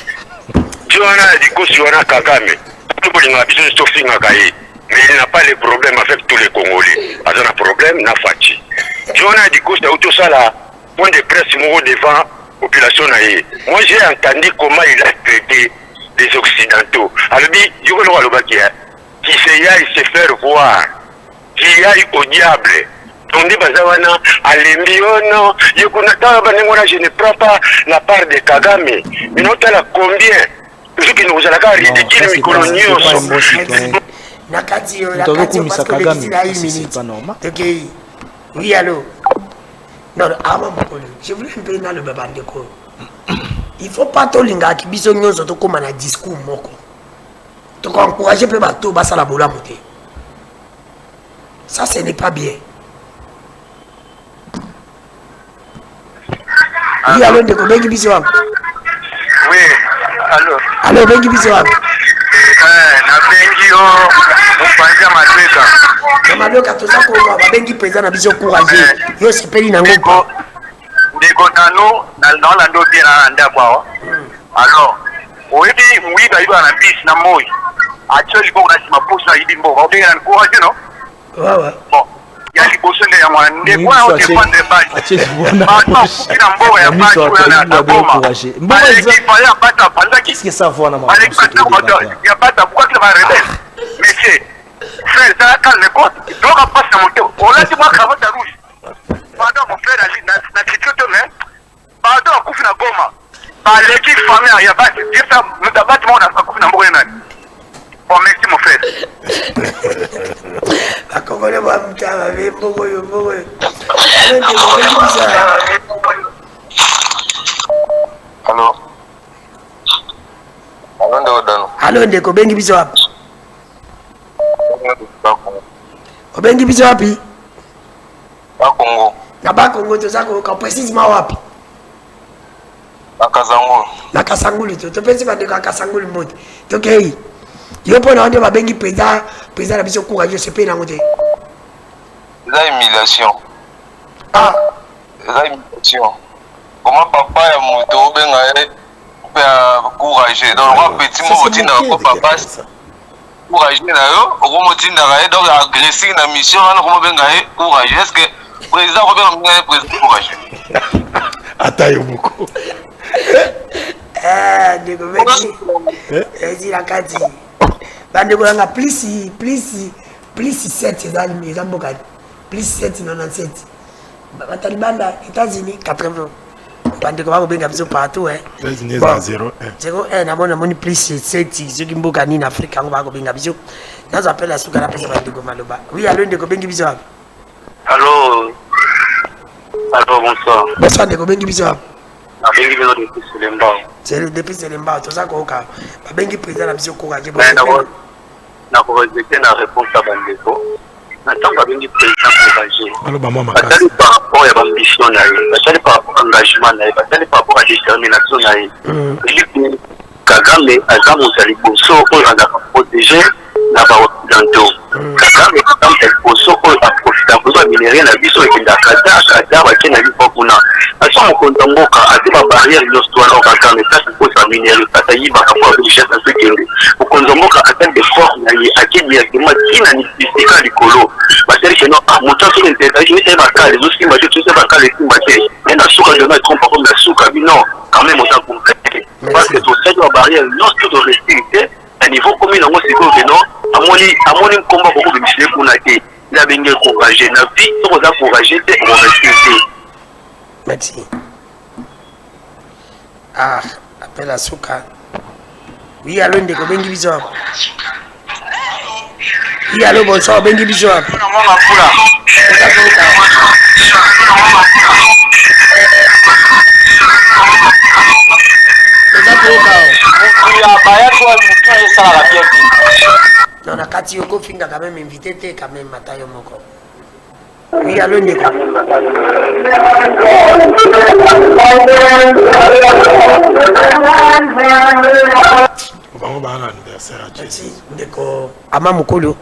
Joana Dikosi wana Kagame tout le monde a besoin de stoffing à Kaye mais il n'a pas les problèmes avec tous les Congolais il a un problème na Fati Joana Dikosi a auto ça là point de presse devant population naïe moi j'ai entendu comment il a traité les occidentaux alors dit je veux le voir qui se aille se faire voir qui aille au diable on dit bazawana alembiono yokunata banengona je ne prends pas la part de Kagame mais non t'as combien ce qui nous a la ridicule micolonio na kati yo la kati parce que c'est pas normal OK oui allô non avant je voulais un peu dans le babandeko il faut pas to linga ki biso nyonso to koma na discours moko to encourager pe bato basa la bola moté ça ce n'est pas bien Oui, allô, ndeko bengi biso wapi? Oui, allô. Allô, bengi biso wapi? Na bengi yo mopanzi ya Mabeka. Na Mabeka toza koba babengi président na biso courageux. Yo sepeli nango po. Ndeko nano na lando bien na ndako awa. Alors, oyebi muiba iba na bis na moi. Actually bon na sima poste na yidi mbo. Obenga na courageux non? Ouais. Bon. Ya liboso nde ya mwana ndeko na odefendre basi. Kina mboga ya basi na taboma. Mboga ekipa ya bata panza Qu'est-ce que ça voit dans ma il n'y a pas de pourquoi tu vas rebelle. Monsieur, frère, ça calme quoi. Donc, on passe à mon tour. On a dit moi, cravate rouge. Pardon, mon frère, la critique, mais. Pardon, on coupe la goma. Par l'équipe famille, il n'y a pas de dire ça. Nous avons bâtiment, on a coupé la goma. Bon, merci, mon frère. La Congolais va me faire Mbogo. Allô? Allô, ndeko bengi biso wapi? Obengi biso wapi? Congo. Na Congo toza ko précisément wapi? Na Kasangulu to pesi ba ndeko Kasangulu mbote. Tokei. Yo pona onde babengi président na biso courageux c'est na ngote. C'est une humiliation. Ah, C'est une humiliation. Comment papa ya moto benga courageux donc moi petit mot motinda ko papa courageux na yo ko motinda ka donc agressif na mission wana ko benga courageux est-ce que président ko benga président courageux Atayo moko. ndeko bengi. Ezi la kati. Bandeko nga plus 7 ezali mboka. Plus 797. Batalibanda États-Unis 80. Bandeko bako benga biso partout États-Unis à 0-1. 0-1 na mona moni plus 7 soki mboka nini Afrika ngo bako benga biso. Nazo appelle asuka na pesa bandeko maloba. Oui, allô ndeko bengi biso wapi? Allô, bonsoir. Bonsoir ndeko bengi biso wapi? Na bengi biso depuis Selembao. C'est depuis Selembao toza koka. Babengi président na biso courageux. Na ko respecter na réponse à bandeko. Natanga babengi président courageux. Alors maman Batali makasi. par rapport à l'ambition na ye, batali par rapport à l'engagement na ye, batali par rapport à la détermination na ye. Philippe Kagame aza mozali boso oyo azaka protéger na baoccidentaux. Kagame aza boso oyo aprofita kozwa minerie na biso ekenda Qatar bakende na biso kuna. Aso mokonzi ya mboka ate babarrière nyonso wana Kagame place kosa minerie kata yibaka po richesse na so ekende. Mokonzi ya mboka atali de force na ye ake directement tina ni bisika likolo. Batali keno moto aso intérêt ni te bakale zosimba te tout bakale simba te. Na suka de na trompe comme la suka non quand même on a compris. Parce que tout ça doit barrière non tout de respecter à niveau comme il a c'est que non amoni combat beaucoup de monsieur qu'on a été la bengue courageux na vie tout ça courageux c'est on respecter. Merci. Ah, appelle Asuka. Oui, allô ndeko bengi biso. Oui, allô bonsoir bengi biso. Non, na kati yoko finga quand même invité te quand même matayo moko. Oui, allô ndeko. Bango ba anniversaire à Jésus. Merci ndeko. Ama mukulu.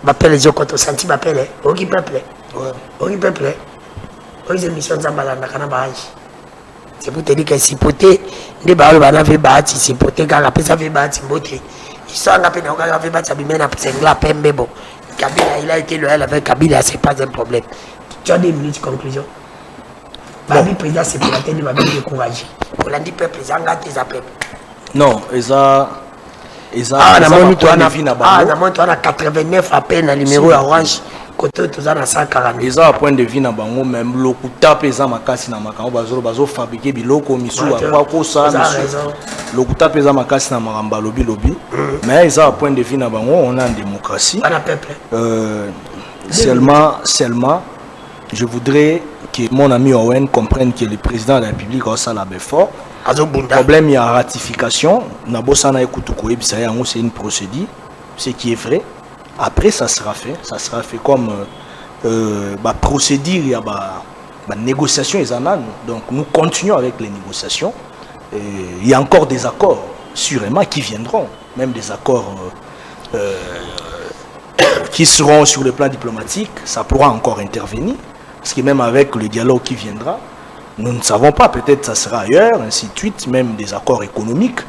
Bapele zokoto santi bapele. Oki peuple. Oki peuple. Oki émission zambalanda kana baanji. C'est pour te dire que si poté, les barres va n'avoir bâti, si poté, car la pesa fait bâti, beauté. Ils sont en appel, on a fait bâti, mais c'est la peine, mais bon. Kabila, il a été loyal avec Kabila, c'est pas un problème. Tu as des minutes de conclusion. Babi président, c'est pour la tête de Babi de courage. Pour l'andi peuple, ils ont gâté sa peuple. Non, Ah, on a 89 appels dans le numéro orange. Côté tout ça dans 140. Ils ont un point de vue na bango même lokuta pesa makasi na makambo bazo fabriquer biloko misu akwa ko ça lokuta pesa makasi na maramba lobi mais ils ont un point de vue na bango on a une démocratie On a peuple. Seulement je voudrais que mon ami Owen comprenne que le président de la République a ça la fort. Le problème il y a ratification na bosana ekutu ko ebisa yango c'est une procédure ce qui est vrai. Après, ça sera fait comme procédure, il y a négociations, donc nous continuons avec les négociations. Il y a encore des accords, sûrement, qui viendront, même des accords qui seront sur le plan diplomatique, ça pourra encore intervenir, parce que même avec le dialogue qui viendra, nous ne savons pas, peut-être ça sera ailleurs, ainsi de suite, même des accords économiques.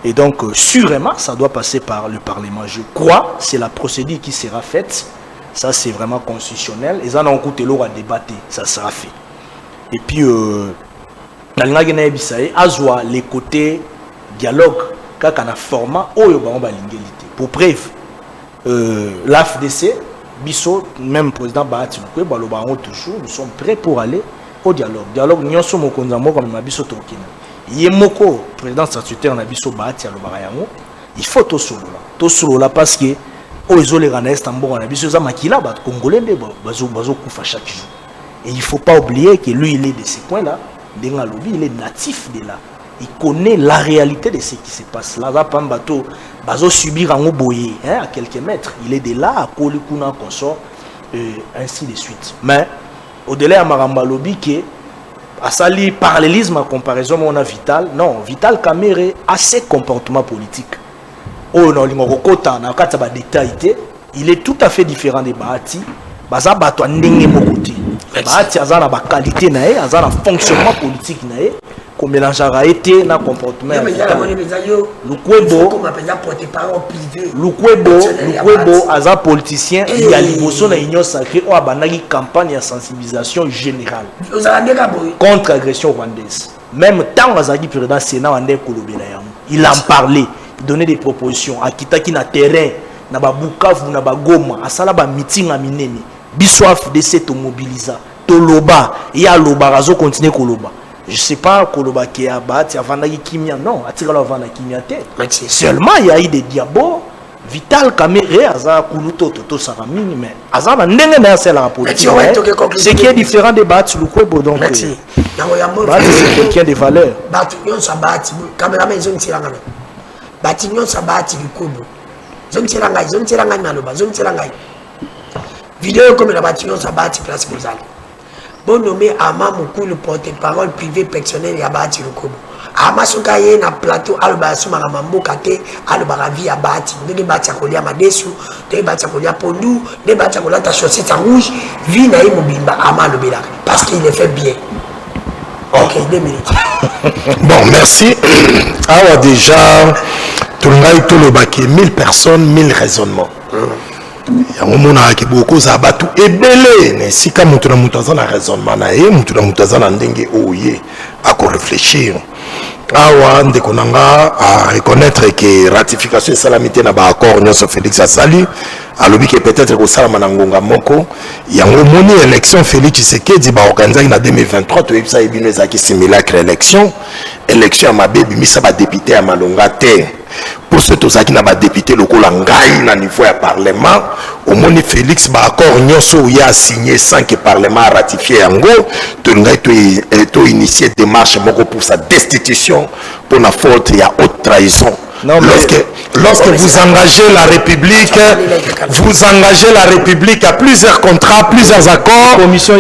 Et donc, sûrement, ça doit passer par le Parlement. Je crois, c'est la procédure qui sera faite. Ça, c'est vraiment constitutionnel. Et ça, on a coûté l'eau à débattre. Ça sera fait. Et puis, les côtés dialogue, quand on a format, pour preuve, l'AFDC, Bissot, même président Bahati, toujours, nous sommes prêts pour aller au dialogue. Dialogue, nous sommes comme Bissot Tokina. Yemoko, président statutaire na biso Bahati ya Lobarayango, il faut tout solo là parce que aux les Ranais tambo na biso za makila ba congolais de bazo kufa chaque jour. Et il faut pas oublier que lui il est de ces coins là, Denga Lobi, il est natif de là. Il connaît la réalité de ce qui se passe là. Va pas bateau bazo subir en boyer à quelques mètres. Il est de là à Kolikuna consort ainsi de suite. Mais au-delà ya Maramba Lobi que à sali parallélisme en comparaison on a Vital, non, Vital Kamere a ses comportements politiques. Oh non, il est tout à fait différent de Bahati. Baza bato ndenge mokote. Bahati azana ba qualité nae, azana fonctionnement politique nae, ko mélangeara été na comportement. Lukwebo aza politicien, il y a liboso na union sacrée ou abanaki campagne de sensibilisation générale contre l'agression rwandaise. Même tant azaki président Sénat wande kolobela yango. Il en parlait, il donnait des propositions, akitaki na terrain, na ba Bukavu, na ba Goma, asala ba meeting a minene. Bissoif de cette mobiliser. Toloba, il y a loba, razo continue koloba. Je sais pas koloba qui a battu avant la kimia, non, atira la vana kimia te. Seulement il y a eu des diabos. Vital Kamere, Aza Kuluto, Toto Saramini, mais Aza n'a pas de la politique. Ce qui est différent des Bats, le Kwebo, donc. C'est quelqu'un de valeur. Batignon Sabati, caméraman, ils ont tiré en Batignon Sabati, le Kwebo. Zone Tirangai, Zone Tirangai, Naloba, Zone Tirangai. Vidéo comme la Batignon Sabati, place Mozal. Bon nommé Ama Moukou, le porte-parole privé personnel et Abati le Kwebo. Amasuka ye na plateau alba suma mambo kate alba ravi abati ndenge bati akolia madesu ndenge bati akolia pondu ndenge bati akolia ta chaussette rouge vi na mobimba amalo bela parce qu'il le fait bien. OK, 2 minutes. Bon, merci. Alors déjà tout le baki 1000 personnes 1000 raisonnements. yango mona ki boko za batu ebele ne sika mutu na mutu azana raisonnement na ye mutu na mutu azana ndenge oye ako réfléchir awa ndeko nanga à reconnaître que ratification salamité na ba accord nyonso Félix asali alobi que peut-être ko salama na ngonga moko yango moni élection Félix Tshisekedi ba organiser na 2023 to ebisa ebino ezaki simulacre élection ya mabebi misa ba député ya malonga te pour ce tozaki na ba député lokola ngai na niveau ya parlement au moni Félix ba accord nyonso ya signé sans que parlement ratifié yango to ngai to initier démarche moko pour sa destitution pour la faute ya haute trahison. Non, lorsque vous engagez la République, à plusieurs contrats, plusieurs accords, sans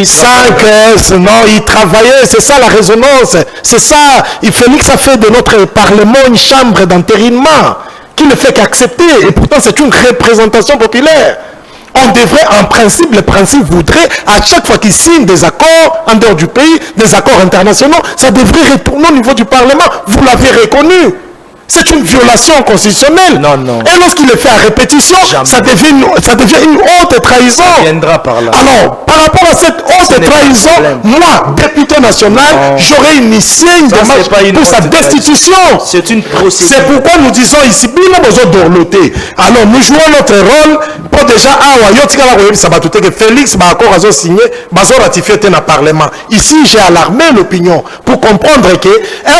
que sinon ils travaillaient, c'est ça la résonance, c'est ça, Félix a fait de notre Parlement une chambre d'entérinement qui ne fait qu'accepter, et pourtant c'est une représentation populaire. On devrait, en principe, le principe voudrait, à chaque fois qu'ils signent des accords en dehors du pays, des accords internationaux, ça devrait retourner au niveau du Parlement, vous l'avez reconnu. C'est une violation constitutionnelle. Non, non. Et lorsqu'il le fait à répétition, ça devient une haute trahison. Ça viendra par là. Alors, par rapport à cette haute trahison, moi, député national, j'aurais initié une démarche pour sa destitution. C'est une procédure. C'est pourquoi nous disons ici, alors nous jouons notre rôle pour déjà, ça va tout que Félix va encore signé, va ratifier dans le Parlement. Ici, j'ai alarmé l'opinion pour comprendre que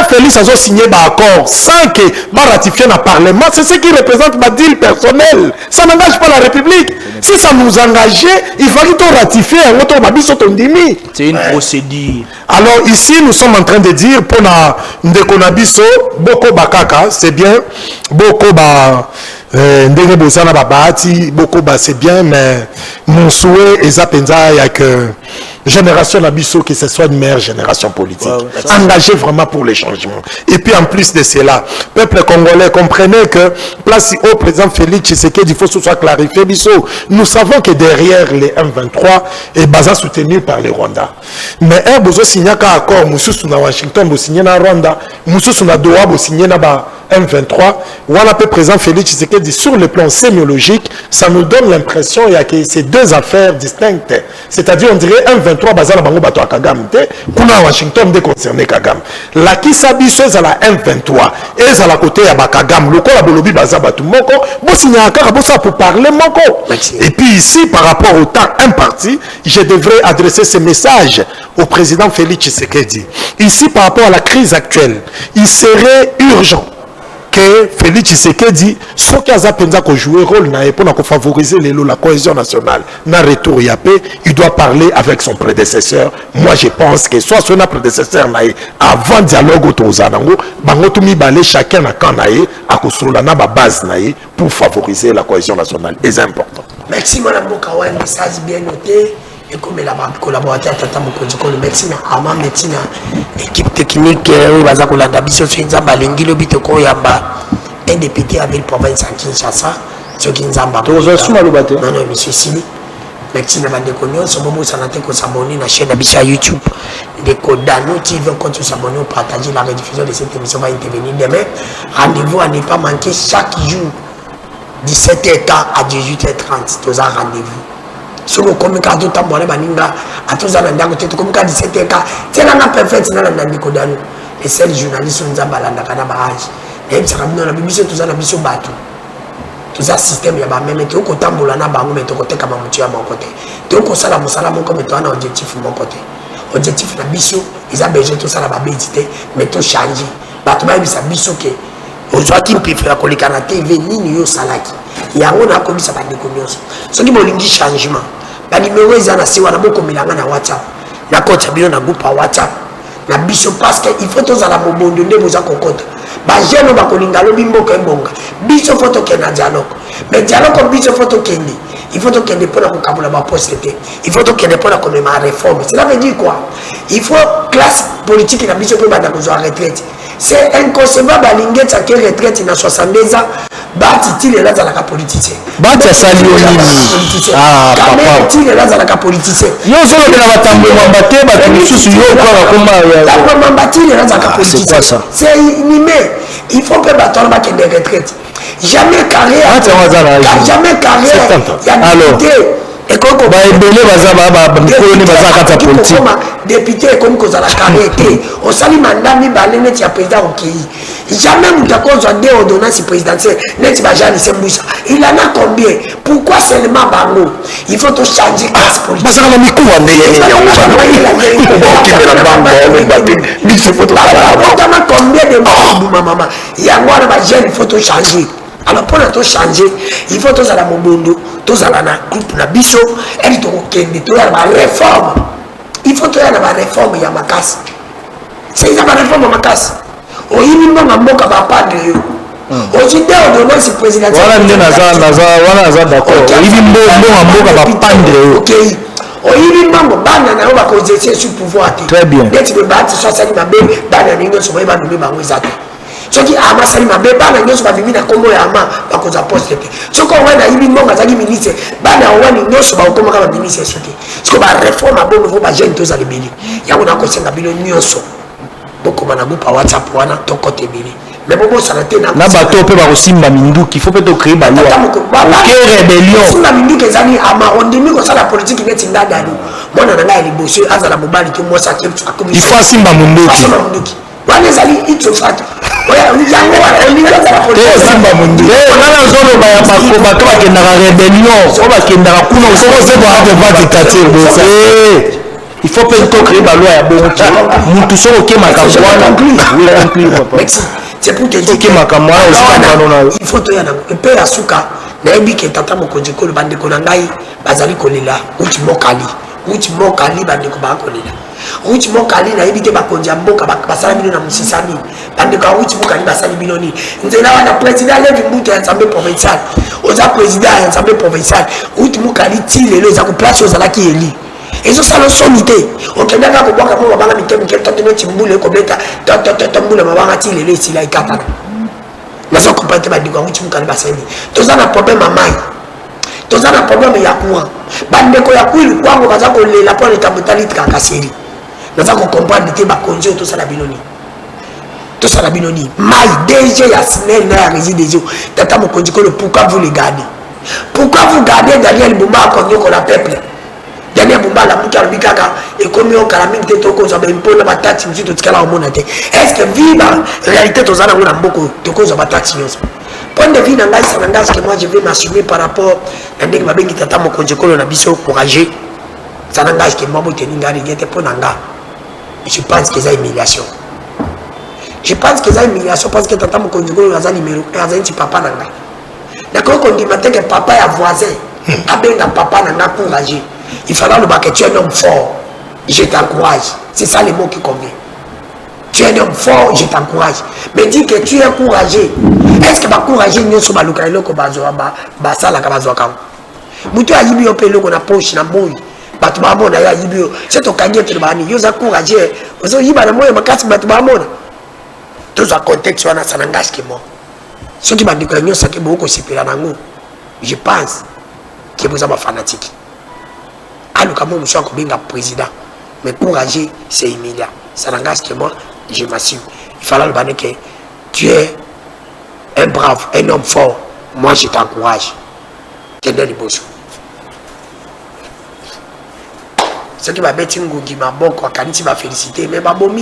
Félix a signé un accord sans que va ratifier dans le Parlement, c'est ce qui représente ma deal personnelle. Ça n'engage pas la République. Si ça nous engageait, il fallait tout ratifier. C'est une procédure. Alors ici, nous sommes en train de dire pour Ndekonabiso, Boko Bakaka, c'est bien. Boko Ba, Ndenge Bosana Babati, Boko Ba, c'est bien, mais mon souhait est à que génération Nabiso, que ce soit une meilleure génération politique. Engagée vraiment pour les changements. Et puis en plus de cela, peuple congolais, comprenez que place au président Félix Tshisekedi, il faut que ce soit clarifié. Nous savons que derrière les M23 est basé soutenu par les Rwandais. Mais un besoin signé un accord, Moussous na Washington, vous signez na Rwanda, Moussous na Doha, vous signez na M23. Voilà le président Félix Tshisekedi sur le plan sémiologique, ça nous donne l'impression que c'est deux affaires distinctes. C'est-à-dire, on dirait M23 basé na bango bato Kagame, kuna Washington de concerné Kagame. La Kisabiso est à la M23, est à la côté à Kagame, le corps bolobi basé bato moko, vous signez un accord pour parler moko. Et puis ici, par rapport au temps imparti, je devrais adresser ce message au président Félix Tshisekedi. Ici, par rapport à la crise actuelle, il serait urgent que Félix Tshisekedi, ce qui a joué rôle pour favoriser la cohésion nationale, dans retour yapé, il doit parler avec son prédécesseur. Moi, je pense que soit son prédécesseur, avant dialogue autour Zanango, chacun a quand à construire la base pour favoriser la cohésion nationale. C'est important. Merci, Mme Bokawa, un message bien noté. Et comme la collaborateur Tata Mokonjiko, le médecin, Ama médecine, équipe technique, Bazakolanda, Biso Nzamba, Lingilo Bitoko Yamba, un député à ville province à Kinshasa, ceux qui Nzamba. Non, non, monsieur Simi. Médecine à Bandekonio, ce moment où ça n'a été qu'on s'abonne à la chaîne Abissa YouTube. Des codes d'anneau, qui veulent qu'on s'abonne ou partager la rediffusion de cette émission va intervenir demain. Rendez-vous à ne pas manquer chaque jour, 17h à 18h30. Tous un rendez-vous. Si vous avez un peu de temps, vous avez un peu de temps, vous avez 17 ans. C'est un peu perfect, c'est un peu de temps. Les seuls journalistes sont en train de faire des choses. Et puis, nous avons un bateau. Tout ça, système, il y a même temps où vous avez un peu de côté comme un mon côté. Tout ça, vous avez un objectif de mon côté. L'objectif de Bissot, ils ont besoin de tout ça, mais tout changer. Bateau, ils ont besoin que aujourd'hui, ils peuvent faire la TV, ni nous salaki. Il y a un commis ça va déconner. Ce qui m'a dit changement. La numéro est na siwa na boko milanga na WhatsApp. Na coach abino na groupe à WhatsApp. Na biso parce que il faut tous à la mobondo nde boza kokota. Ba jeune ba kolinga lo bimbo ke mbonga. Biso photo ke na dialogue. Mais dialogue comme biso photo kendi. Il faut que les pour la kabula ba posséder. Il faut que les pour la comme ma réforme. Cela veut dire quoi? Il faut classe politique na biso pour ba besoin retraite. C'est inconcevable à l'ingénieur qui retraite dans 62 ans. Bati il est là dans la politicien. Bati a sali au nini. Ah papa. Il est là dans la politicien. Yo solo de la batambo mambate ba tususu yo kwa komba ya. La mambati il est là dans la politicien. C'est quoi ça? C'est inhumé. Il faut que baton ba qui des retraites. Jamais carrière. Jamais carrière. Alors et quand on va ébeler politique député comme qu'on a la carrière on sali mandat mi balene ti président OK jamais nous d'accord soit des ordonnances présidentielles net ba Jean Semboussa il en a combien pourquoi seulement bango il faut tout changer classe politique parce que la mikou en combien de maman il y a moi ba jeune il faut tout changer. Alors pour tout changer, il faut tous à la mobondo, tous à la groupe na biso, et tout à la réforme. Il faut tout à la réforme ya makasi. C'est la réforme makasi. O yini manga mboka ba padre yo. O jide ordonnance présidentielle. Voilà naza d'accord. Yini mboka ba padre yo. OK. O yini manga bana na yo ba ko exercer sur pouvoir. Très bien. Dès que ba so sali mabe bana ningo so ba numi bango izatu. Soki ama sali mabe bana nyonso ba vimi na kombo ya ama ba ko za poste te soko wana yibi mbonga zaki ministre bana wani nyonso ba ko maka ba ministre soki soko ba réforme ba bongo ba jeune to za lebeli yango na ko senga bilo nyonso boko bana groupe WhatsApp wana to côté beli mais bobo ça na bato pe ba kosimba minduki faut peut créer ba loi OK rébellion simba minduki ezali ama on demi ko sala politique neti ndadani mona na ngai liboso azala mobali to mosa ke il faut simba minduki wana ezali itofata bato bakendaka rébellion o bakendaka kuna il faut mpe tocréer baloi ya bongo mutu soki oke makambo wana c'est pour te dire que makambo wana osikambano il faut toyana mpe ya suka nayebi ke tata mokonzi kolo bandeko na ngai bazali kolela uti mokali bandeko bakolela Ruti Mokali na ebite bakonzi ya mboka basala bino na musisani bandeko Ruti Mokali basali bino ni nzela wana président Levi Mbuto ya Assemblée provinciale oza président ya Assemblée provinciale Ruti Mokali ti lelo za ko place ozala ki eli Et ça, le sonité. Au Kenya, quand on voit comment on va mettre un timboule, comme l'état, tamboule, ma barati, il est ici, là, il katana. Mais ça, on comprend que tu vas dire que tu vas faire. Tous un problème à maille. Tous un problème à courant. Bandeko ya kuili, quoi, on va dire que la pointe est à mentalité à casser. Nous avons compris que tu vas conduire tout ça la binoni. Tout ça la binoni. Maille, DG, il y a Sinel, il y a résidé. Tata me conduit que pourquoi vous les gardez? Pourquoi vous gardez Daniel Boumba comme le peuple? Daniel Boumba, la mouka, le bikaka, et comme on a la même tête, on a un peu de taxe, tout ce qu'il a au monde. Est-ce que vive la réalité, on a beaucoup de causes de taxe? Point de vue dans l'Aïs, que moi je vais m'assumer par rapport à ce que je vais tata mon conduit que l'on a bien encouragé. Ça n'engage que moi, je vais pour Nanga. Je pense que c'est une humiliation. Je pense que c'est une humiliation parce que tata mon conduit que l'on a numéro 1, c'est papa Nanga. D'accord, quand on dit que papa est voisin, abenga papa n'a pas courageux. Il faudra le que tu es un homme fort, je t'encourage. C'est ça le mot qui convient. Tu es un homme fort, je t'encourage. Mais dis que tu es courageux. Est-ce que tu es courageux nous sommes à l'occasion que basala kabazwaka. Mutu a yibi opelo qu'on a poche na boy. Batuma na ya yibi. C'est ton kanye te bani. Yo za courageux. Ozo yiba na moyo makasi batuma mona. Tout ça contexte wana ça n'engage que moi. Ceux qui m'ont dit que nous sommes beaucoup je pense que vous êtes fanatique. Alors, comme je suis un président, mais courageux, c'est immédiat. Ça n'engage que moi, je m'assure. Il fallait le banner que tu es un brave, un homme fort. Moi, je t'encourage. Tu es beau. Ce qui m'a bêté, qui m'a bon, qui m'a félicité, mais m'a bomi.